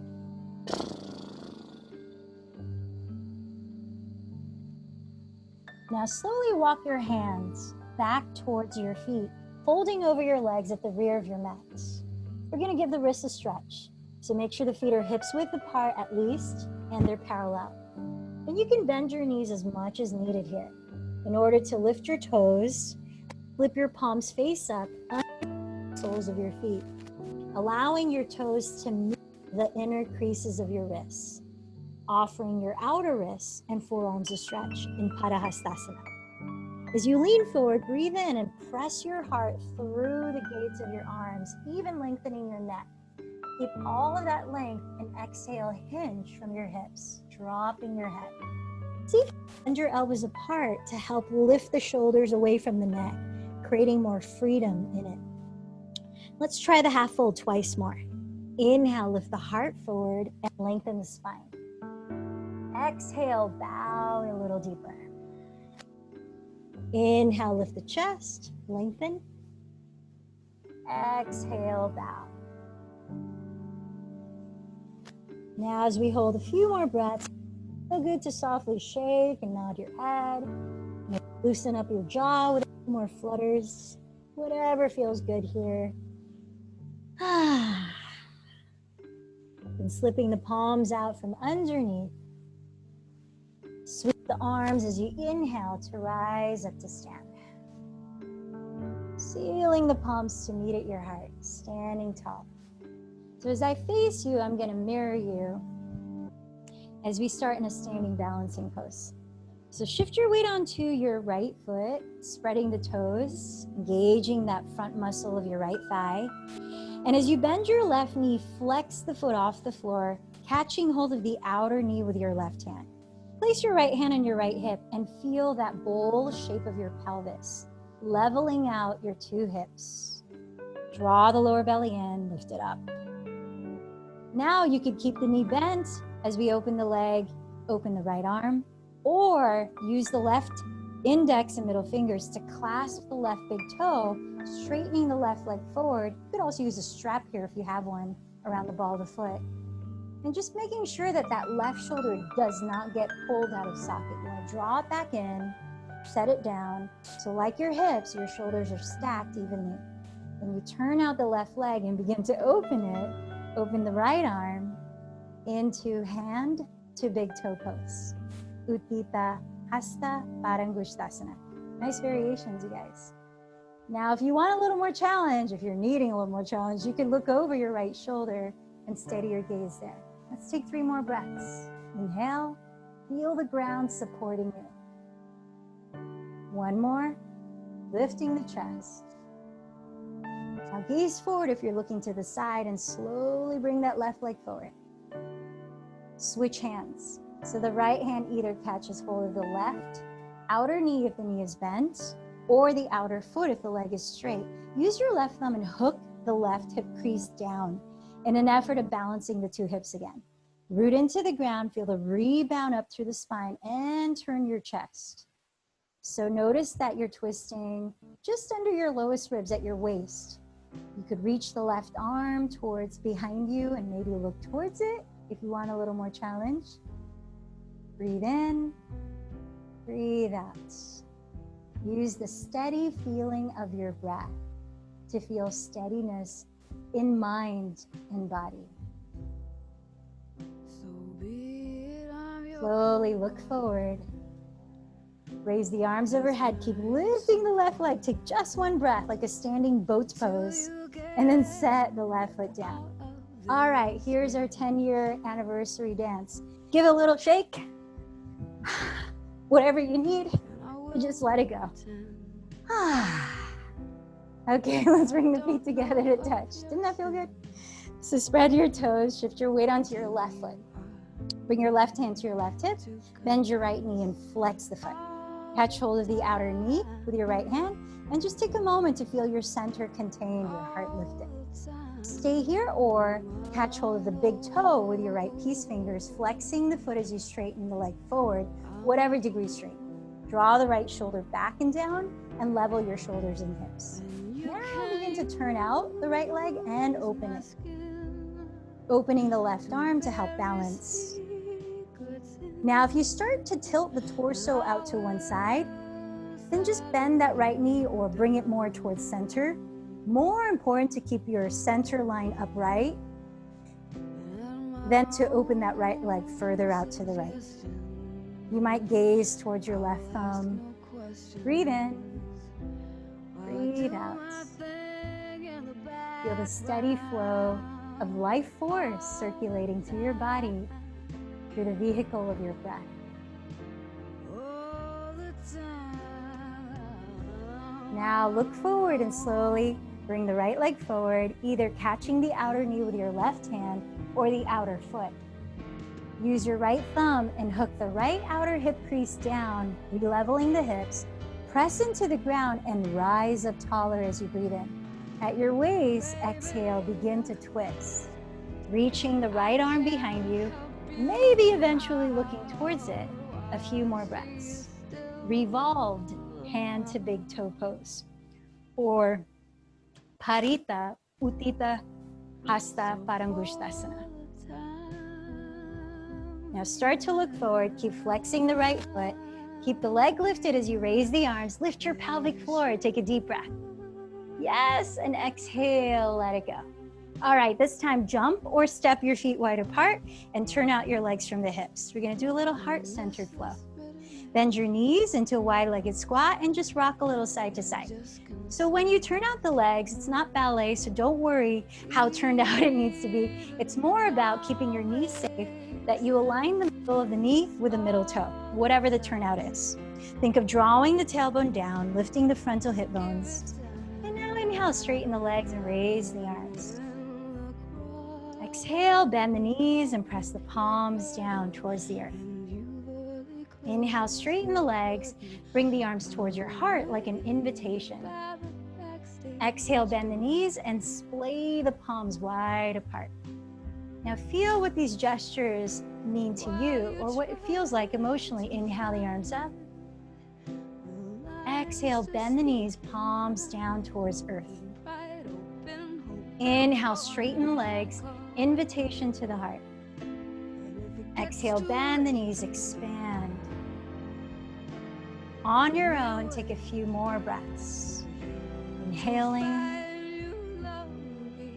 Now slowly walk your hands back towards your feet, folding over your legs at the rear of your mat. We're going to give the wrists a stretch. So make sure the feet are hips width apart at least and they're parallel. And you can bend your knees as much as needed here. In order to lift your toes, flip your palms face up under the soles of your feet, allowing your toes to meet the inner creases of your wrists, offering your outer wrists and forearms a stretch in Padahastasana. As you lean forward, breathe in and press your heart through the gates of your arms, even lengthening your neck. Keep all of that length and exhale, hinge from your hips, dropping your head. See if you bend your elbows apart to help lift the shoulders away from the neck, creating more freedom in it. Let's try the half fold twice more. Inhale, lift the heart forward and lengthen the spine. Exhale, bow a little deeper. Inhale, lift the chest, lengthen. Exhale, bow. Now as we hold a few more breaths, feel good to softly shake and nod your head. Maybe loosen up your jaw with a few more flutters. Whatever feels good here. And slipping the palms out from underneath. Sweep the arms as you inhale to rise up to stand. Sealing the palms to meet at your heart, standing tall. So as I face you, I'm going to mirror you as we start in a standing balancing pose. So shift your weight onto your right foot, spreading the toes, engaging that front muscle of your right thigh. And as you bend your left knee, flex the foot off the floor, catching hold of the outer knee with your left hand. Place your right hand on your right hip and feel that bowl shape of your pelvis, leveling out your two hips. Draw the lower belly in, lift it up. Now you could keep the knee bent as we open the leg, open the right arm, or use the left index and middle fingers to clasp the left big toe, straightening the left leg forward. You could also use a strap here if you have one around the ball of the foot. And just making sure that that left shoulder does not get pulled out of socket. You want to draw it back in, set it down. So like your hips, your shoulders are stacked evenly. When you turn out the left leg and begin to open it, open the right arm into hand to big toe pose. Utthita Hasta Parangushtasana. Nice variations, you guys. Now, if you want a little more challenge, if you're needing a little more challenge, you can look over your right shoulder and steady your gaze there. Let's take 3 more breaths. Inhale, feel the ground supporting you. 1 more, lifting the chest. Now gaze forward if you're looking to the side and slowly bring that left leg forward. Switch hands. So the right hand either catches hold of the left outer knee if the knee is bent, or the outer foot if the leg is straight. Use your left thumb and hook the left hip crease down in an effort of balancing the 2 hips again. Root into the ground, feel the rebound up through the spine, and turn your chest. So notice that you're twisting just under your lowest ribs at your waist. You could reach the left arm towards behind you and maybe look towards it if you want a little more challenge. Breathe in, breathe out. Use the steady feeling of your breath to feel steadiness in mind and body. Slowly look forward. Raise the arms overhead. Keep lifting the left leg. Take just 1 breath, like a standing boat pose. And then set the left foot down. All right, here's our 10-year anniversary dance. Give it a little shake. Whatever you need, just let it go. Okay, let's bring the feet together to touch. Didn't that feel good? So spread your toes, shift your weight onto your left foot. Bring your left hand to your left hip, bend your right knee and flex the foot. Catch hold of the outer knee with your right hand and just take a moment to feel your center contained, your heart lifted. Stay here or catch hold of the big toe with your right peace fingers, flexing the foot as you straighten the leg forward, whatever degree straight. Draw the right shoulder back and down and level your shoulders and hips. Now begin to turn out the right leg and open it. Opening the left arm to help balance. Now, if you start to tilt the torso out to one side, then just bend that right knee or bring it more towards center. More important to keep your center line upright than to open that right leg further out to the right. You might gaze towards your left thumb. Breathe in, breathe out. Feel the steady flow of life force circulating through your body, through the vehicle of your breath. Now look forward and slowly bring the right leg forward, either catching the outer knee with your left hand or the outer foot. Use your right thumb and hook the right outer hip crease down, re-leveling the hips. Press into the ground and rise up taller as you breathe in. At your waist, exhale, begin to twist. Reaching the right arm behind you, maybe eventually looking towards it. A few more breaths. Revolved hand to big toe pose, or Parita Uttita Hasta Parangushtasana. Now start to look forward, keep flexing the right foot, keep the leg lifted as you raise the arms, lift your pelvic floor, take a deep breath. Yes, and exhale, let it go. All right, this time jump or step your feet wide apart and turn out your legs from the hips. We're gonna do a little heart-centered flow. Bend your knees into a wide-legged squat and just rock a little side to side. So when you turn out the legs, it's not ballet, so don't worry how turned out it needs to be. It's more about keeping your knees safe, that you align the middle of the knee with the middle toe, whatever the turnout is. Think of drawing the tailbone down, lifting the frontal hip bones. And now inhale, straighten the legs and raise the arms. Exhale, bend the knees and press the palms down towards the earth. Inhale, straighten the legs, bring the arms towards your heart like an invitation. Exhale, bend the knees and splay the palms wide apart. Now feel what these gestures mean to you, or what it feels like emotionally. Inhale the arms up. Exhale, bend the knees, palms down towards earth. Inhale, straighten the legs, invitation to the heart. Exhale, bend the knees, expand. On your own, take a few more breaths. Inhaling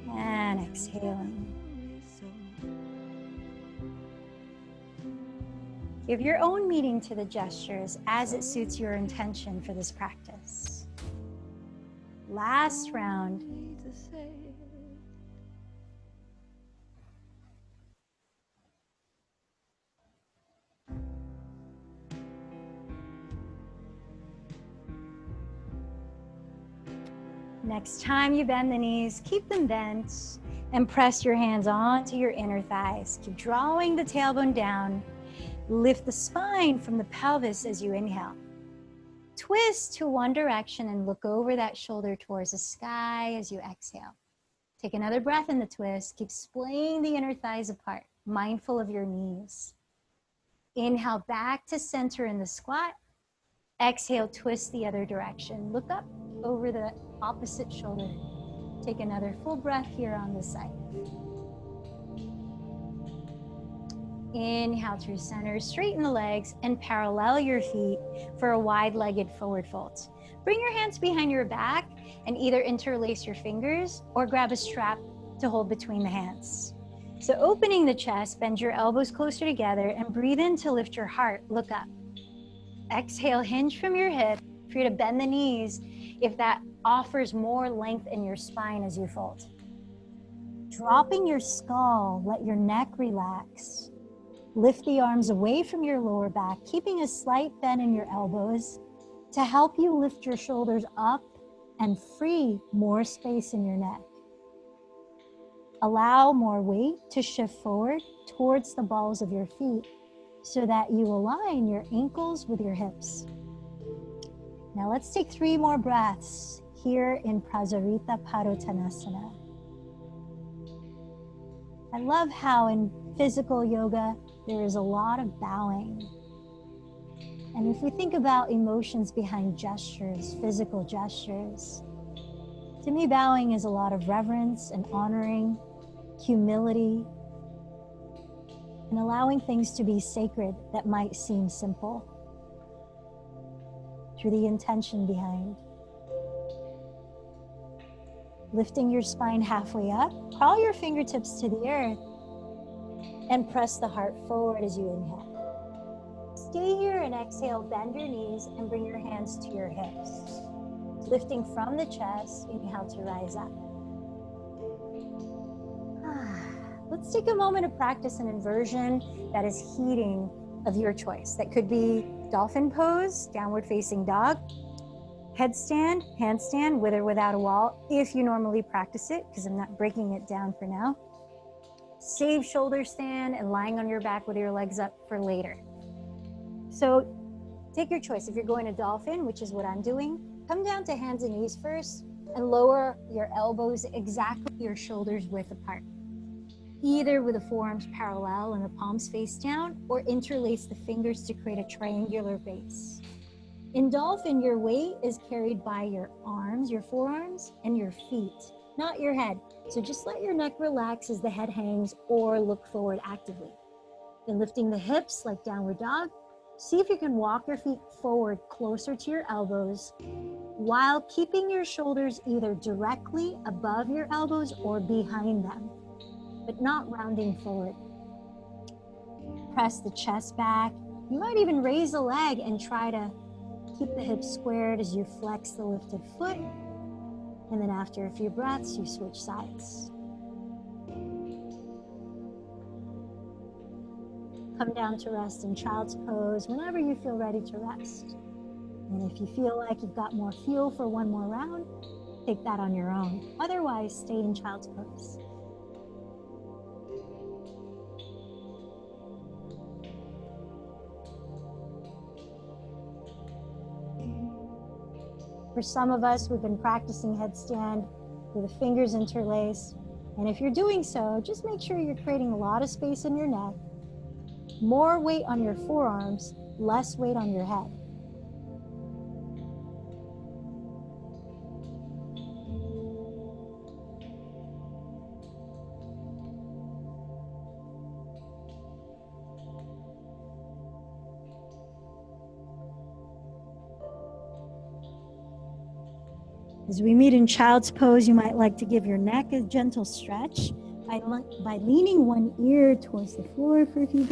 and exhaling. Give your own meaning to the gestures as it suits your intention for this practice. Last round. Next time you bend the knees, keep them bent and press your hands onto your inner thighs. Keep drawing the tailbone down. Lift the spine from the pelvis as you inhale. Twist to one direction and look over that shoulder towards the sky as you exhale. Take another breath in the twist. Keep splaying the inner thighs apart, mindful of your knees. Inhale back to center in the squat. Exhale, twist the other direction. Look up over the opposite shoulder. Take another full breath here on this side. Inhale through center, straighten the legs and parallel your feet for a wide-legged forward fold. Bring your hands behind your back and either interlace your fingers or grab a strap to hold between the hands. So opening the chest, bend your elbows closer together and breathe in to lift your heart. Look up. Exhale, hinge from your hip. For you to bend the knees if that offers more length in your spine as you fold. Dropping your skull, let your neck relax. Lift the arms away from your lower back, keeping a slight bend in your elbows to help you lift your shoulders up and free more space in your neck. Allow more weight to shift forward towards the balls of your feet so that you align your ankles with your hips. Now let's take 3 more breaths here in Prasarita Padottanasana. I love how in physical yoga, there is a lot of bowing. And if we think about emotions behind gestures, physical gestures, to me, bowing is a lot of reverence and honoring, humility, and allowing things to be sacred that might seem simple through the intention behind. Lifting your spine halfway up, crawl your fingertips to the earth, and press the heart forward as you inhale. Stay here and exhale, bend your knees and bring your hands to your hips. Lifting from the chest, inhale to rise up. Let's take a moment to practice an inversion that is heating of your choice. That could be dolphin pose, downward facing dog, headstand, handstand, with or without a wall, if you normally practice it, because I'm not breaking it down for now. Save shoulder stand and lying on your back with your legs up for later. So take your choice. If you're going to dolphin, which is what I'm doing, come down to hands and knees first and lower your elbows exactly your shoulders width apart. Either with the forearms parallel and the palms face down, or interlace the fingers to create a triangular base. In dolphin, your weight is carried by your arms, your forearms, and your feet, not your head. So just let your neck relax as the head hangs or look forward actively. Then lifting the hips like downward dog, see if you can walk your feet forward closer to your elbows while keeping your shoulders either directly above your elbows or behind them, but not rounding forward. Press the chest back. You might even raise a leg and try to keep the hips squared as you flex the lifted foot. And then after a few breaths, you switch sides. Come down to rest in child's pose whenever you feel ready to rest. And if you feel like you've got more fuel for one more round, take that on your own. Otherwise, stay in child's pose. For some of us, we've been practicing headstand with the fingers interlaced. And if you're doing so, just make sure you're creating a lot of space in your neck, more weight on your forearms, less weight on your head. As we meet in child's pose, you might like to give your neck a gentle stretch by leaning one ear towards the floor for a few.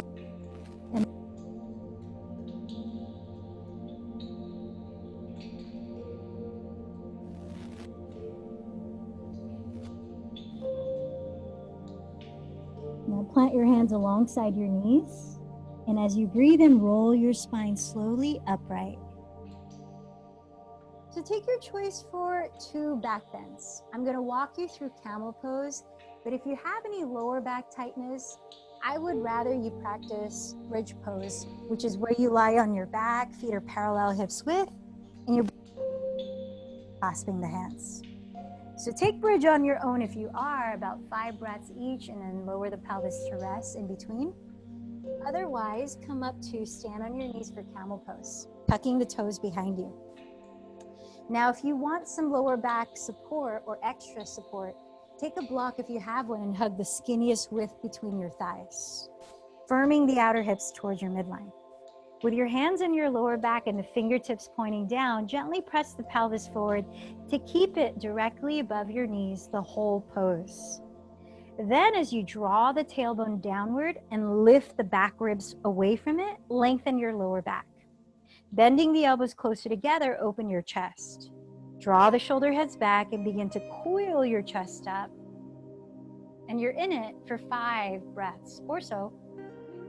Now plant your hands alongside your knees, and as you breathe in, roll your spine slowly upright. So take your choice for 2 back bends. I'm going to walk you through camel pose, but if you have any lower back tightness, I would rather you practice bridge pose, which is where you lie on your back, feet are parallel, hips width, and you're clasping the hands. So take bridge on your own if you are, about 5 breaths each, and then lower the pelvis to rest in between. Otherwise, come up to stand on your knees for camel pose, tucking the toes behind you. Now, if you want some lower back support or extra support, take a block if you have one and hug the skinniest width between your thighs, firming the outer hips towards your midline. With your hands in your lower back and the fingertips pointing down, gently press the pelvis forward to keep it directly above your knees the whole pose. Then as you draw the tailbone downward and lift the back ribs away from it, lengthen your lower back. Bending the elbows closer together, open your chest. Draw the shoulder heads back and begin to coil your chest up. And you're in it for 5 breaths or so.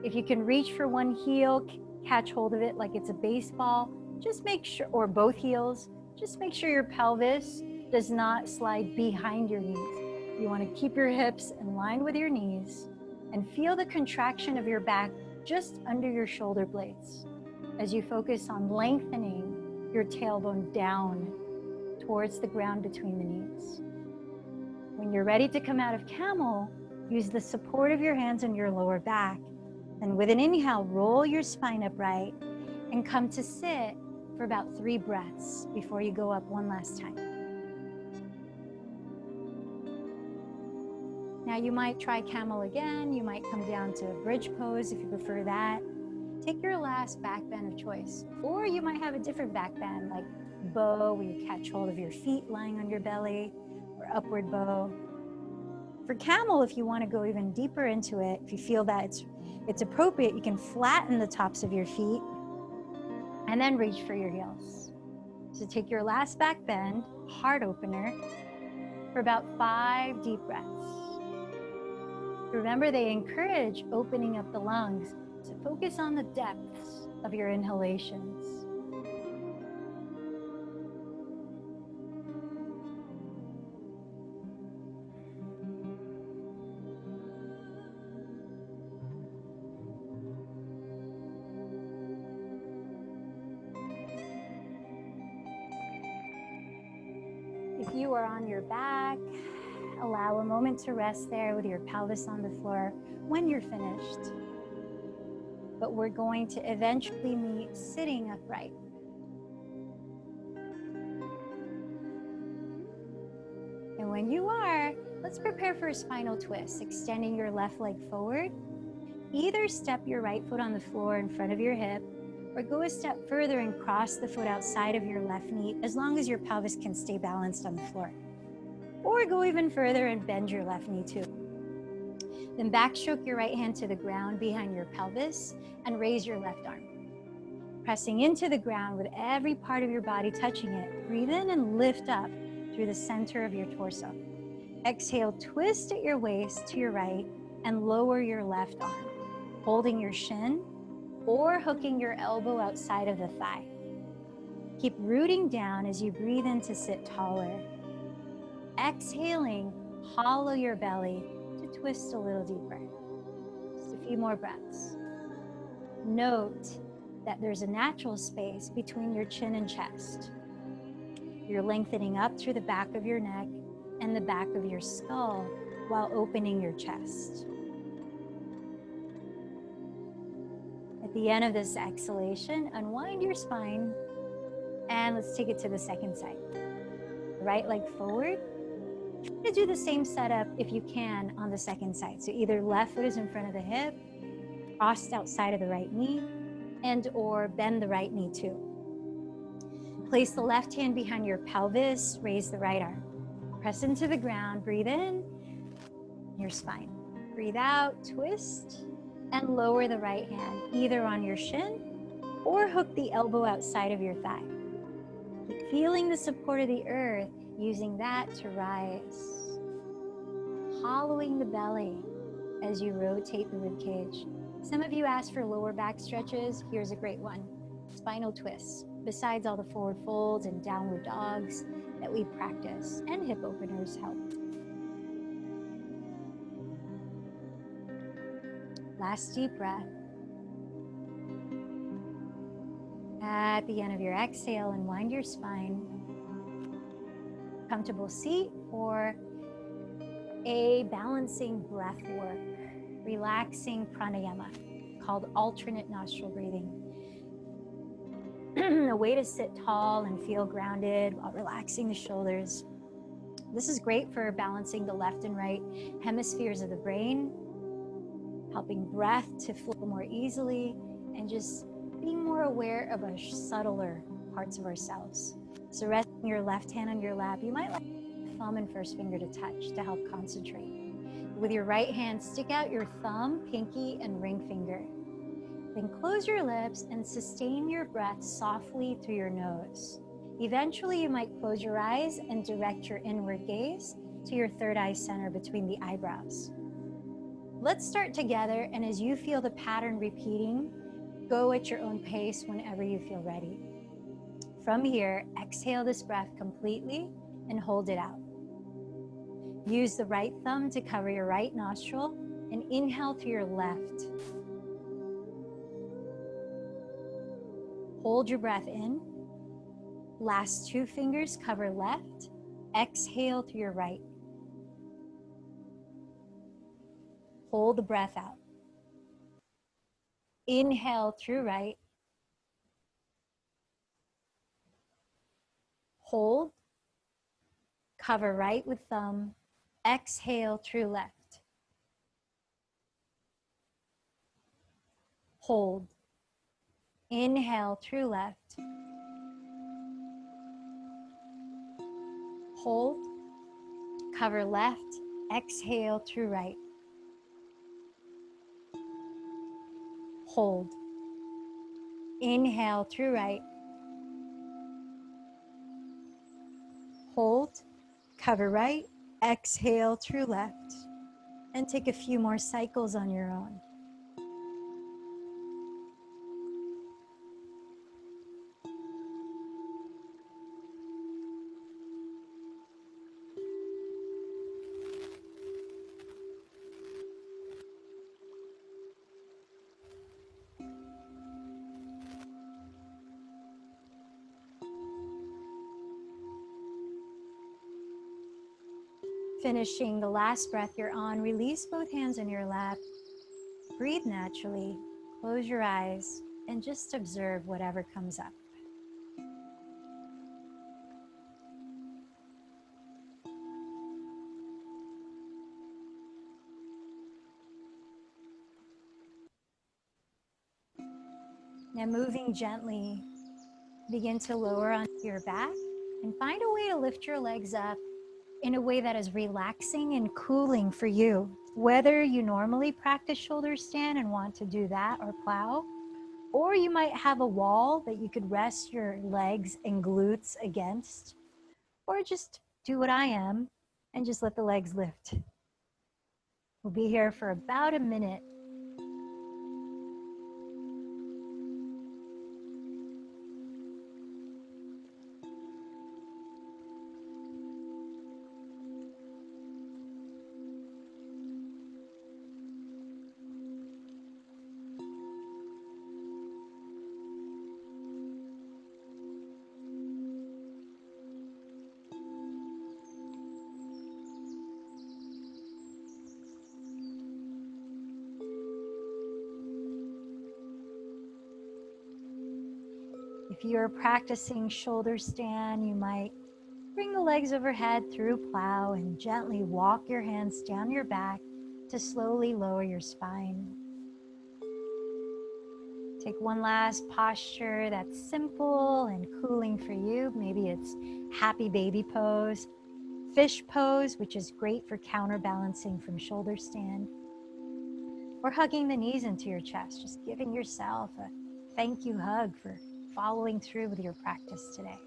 If you can reach for one heel, catch hold of it like it's a baseball, just make sure, or both heels, just make sure your pelvis does not slide behind your knees. You want to keep your hips in line with your knees and feel the contraction of your back just under your shoulder blades as you focus on lengthening your tailbone down towards the ground between the knees. When you're ready to come out of camel, use the support of your hands on your lower back. And with an inhale, roll your spine upright and come to sit for about 3 breaths before you go up one last time. Now you might try camel again. You might come down to bridge pose if you prefer that. Take your last back bend of choice. Or you might have a different back bend like bow, where you catch hold of your feet lying on your belly, or upward bow. For camel, if you want to go even deeper into it, if you feel that it's appropriate, you can flatten the tops of your feet and then reach for your heels. So take your last back bend, heart opener, for about 5 deep breaths. Remember, they encourage opening up the lungs, so focus on the depths of your inhalations. If you are on your back, allow a moment to rest there with your pelvis on the floor when you're finished. But we're going to eventually meet sitting upright. And when you are, let's prepare for a spinal twist, extending your left leg forward. Either step your right foot on the floor in front of your hip, or go a step further and cross the foot outside of your left knee, as long as your pelvis can stay balanced on the floor. Or go even further and bend your left knee too. Then backstroke your right hand to the ground behind your pelvis and raise your left arm. Pressing into the ground with every part of your body touching it, breathe in and lift up through the center of your torso. Exhale, twist at your waist to your right and lower your left arm, holding your shin or hooking your elbow outside of the thigh. Keep rooting down as you breathe in to sit taller. Exhaling, hollow your belly to twist a little deeper. Just a few more breaths. Note that there's a natural space between your chin and chest. You're lengthening up through the back of your neck and the back of your skull while opening your chest. At the end of this exhalation, unwind your spine and let's take it to the second side. Right leg forward. Try to do the same setup if you can on the second side. So either left foot is in front of the hip, crossed outside of the right knee, and or bend the right knee too. Place the left hand behind your pelvis, raise the right arm. Press into the ground, breathe in, your spine. Breathe out, twist, and lower the right hand, either on your shin or hook the elbow outside of your thigh. Keep feeling the support of the earth, using that to rise. Hollowing the belly as you rotate the rib cage. Some of you asked for lower back stretches. Here's a great one. Spinal twists. besides all the forward folds and downward dogs that we practice, and hip openers help. Last deep breath. At the end of your exhale, unwind your spine. Comfortable seat or a balancing breath work, relaxing pranayama called alternate nostril breathing. A way to sit tall and feel grounded while relaxing the shoulders. This is great for balancing the left and right hemispheres of the brain, helping breath to flow more easily, and just being more aware of our subtler parts of ourselves. So resting your left hand on your lap, you might like thumb and first finger to touch to help concentrate. With your right hand, stick out your thumb, pinky, and ring finger. Then close your lips and sustain your breath softly through your nose. Eventually, you might close your eyes and direct your inward gaze to your third eye center between the eyebrows. Let's start together, and as you feel the pattern repeating, go at your own pace whenever you feel ready. From here, exhale this breath completely and hold it out. Use the right thumb to cover your right nostril and inhale through your left. Hold your breath in. Last two fingers cover left. Exhale through your right. Hold the breath out. Inhale through right. Hold. Cover right with thumb. Exhale through left. Hold. Inhale through left. Hold. Cover left. Exhale through right. Hold. Inhale through right. Hold. Cover right. Exhale through left. And take a few more cycles on your own. Finishing the last breath you're on, release both hands in your lap. Breathe naturally, close your eyes, and just observe whatever comes up. Now moving gently, begin to lower onto your back and find a way to lift your legs up in a way that is relaxing and cooling for you. Whether you normally practice shoulder stand and want to do that or plow, or you might have a wall that you could rest your legs and glutes against, or just do what I am and just let the legs lift. We'll be here for about a minute. If you're practicing shoulder stand, you might bring the legs overhead through plow and gently walk your hands down your back to slowly lower your spine. Take one last posture that's simple and cooling for you. Maybe it's happy baby pose, fish pose, which is great for counterbalancing from shoulder stand, or hugging the knees into your chest, just giving yourself a thank you hug for following through with your practice today.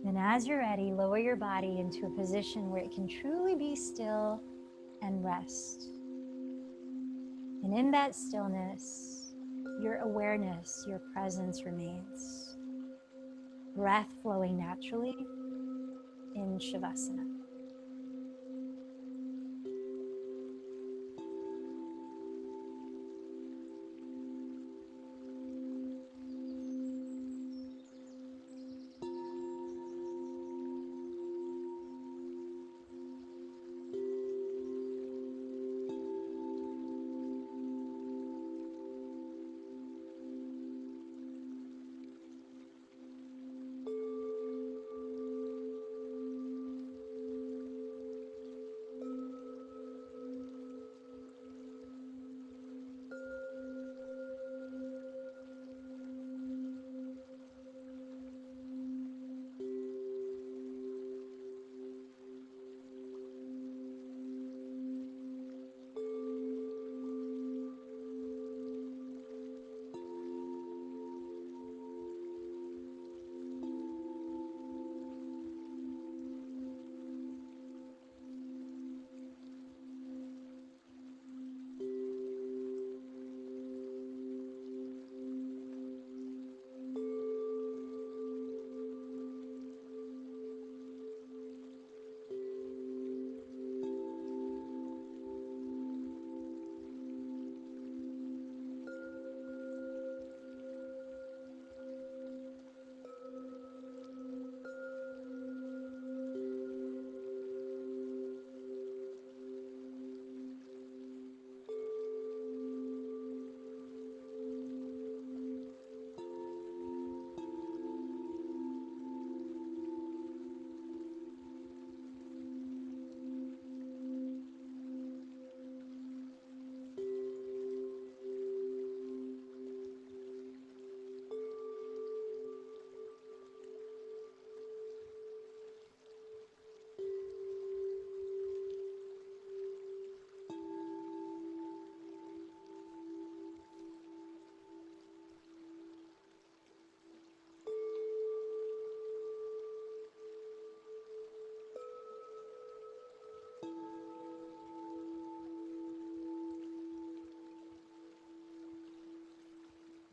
Then as you're ready, lower your body into a position where it can truly be still and rest. And in that stillness, your awareness, your presence remains. Breath flowing naturally in Shavasana.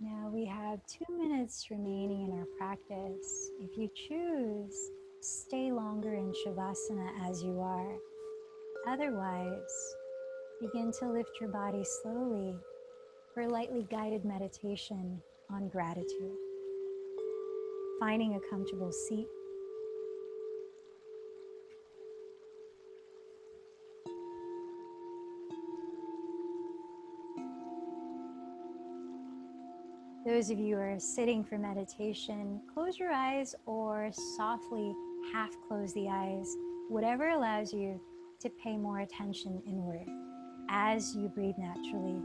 Now we have 2 minutes remaining in our practice. If you choose, stay longer in Shavasana as you are. Otherwise, begin to lift your body slowly for a lightly guided meditation on gratitude. Finding a comfortable seat. Those of you who are sitting for meditation, close your eyes or softly half close the eyes, whatever allows you to pay more attention inward as you breathe naturally.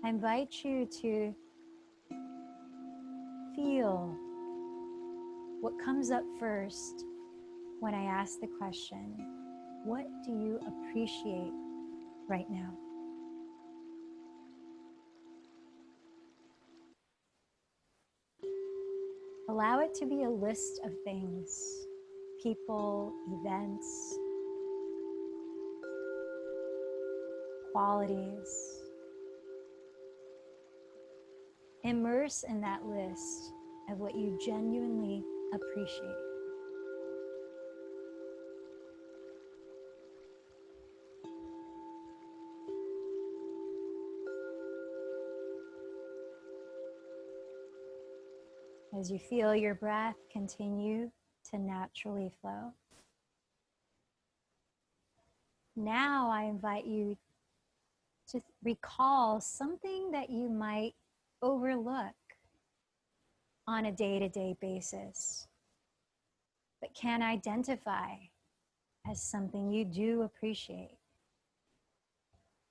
I invite you to feel what comes up first when I ask the question, what do you appreciate right now? Allow it to be a list of things, people, events, qualities. Immerse in that list of what you genuinely appreciate. As you feel your breath continue to naturally flow. Now I invite you to recall something that you might overlook on a day-to-day basis, but can identify as something you do appreciate.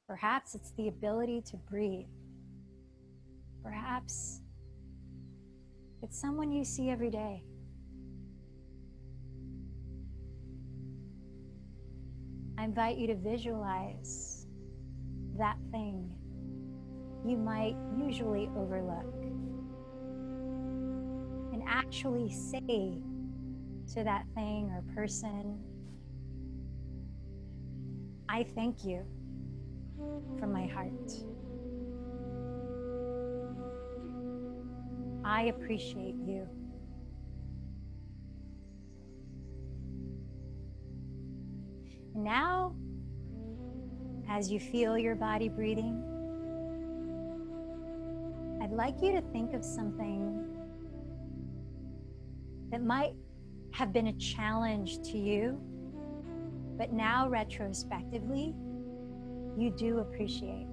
Perhaps it's the ability to breathe. Perhaps it's someone you see every day. I invite you to visualize that thing you might usually overlook and actually say to that thing or person, I thank you from my heart. I appreciate you. And now, as you feel your body breathing, I'd like you to think of something that might have been a challenge to you, but now retrospectively, you do appreciate.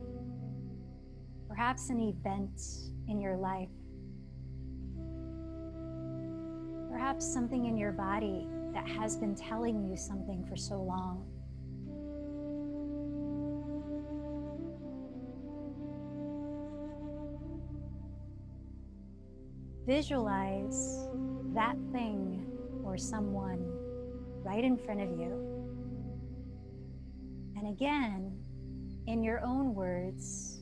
Perhaps an event in your life, perhaps something in your body that has been telling you something for so long. Visualize that thing or someone right in front of you. And again, in your own words,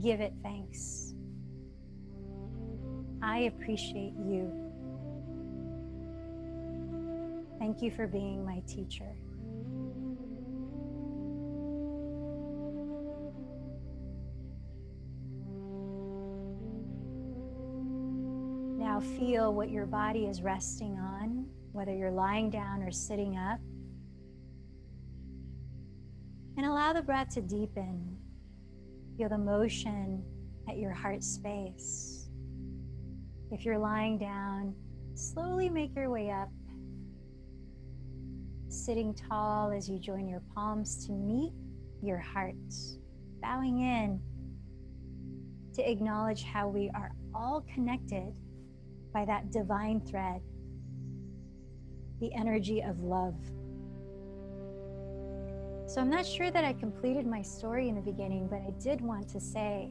give it thanks. I appreciate you. Thank you for being my teacher. Now feel what your body is resting on, whether you're lying down or sitting up. And allow the breath to deepen. Feel the motion at your heart space. If you're lying down, slowly make your way up, sitting tall as you join your palms to meet your heart, bowing in to acknowledge how we are all connected by that divine thread, the energy of love. So I'm not sure that I completed my story in the beginning, but I did want to say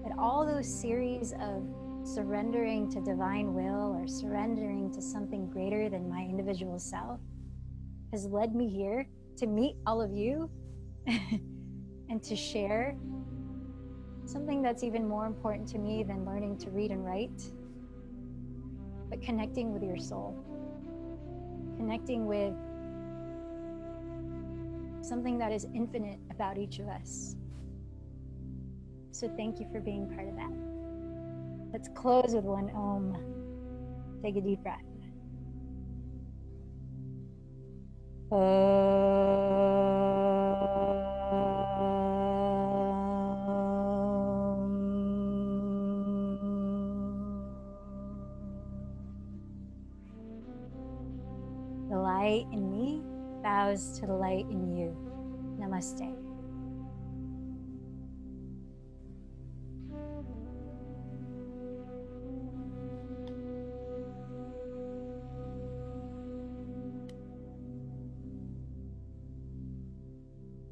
that all those series of surrendering to divine will or surrendering to something greater than my individual self has led me here to meet all of you and to share something that's even more important to me than learning to read and write, but connecting with your soul, connecting with something that is infinite about each of us. So thank you for being part of that. Let's close with one Om. Take a deep breath. The light in me bows to the light in you. Namaste.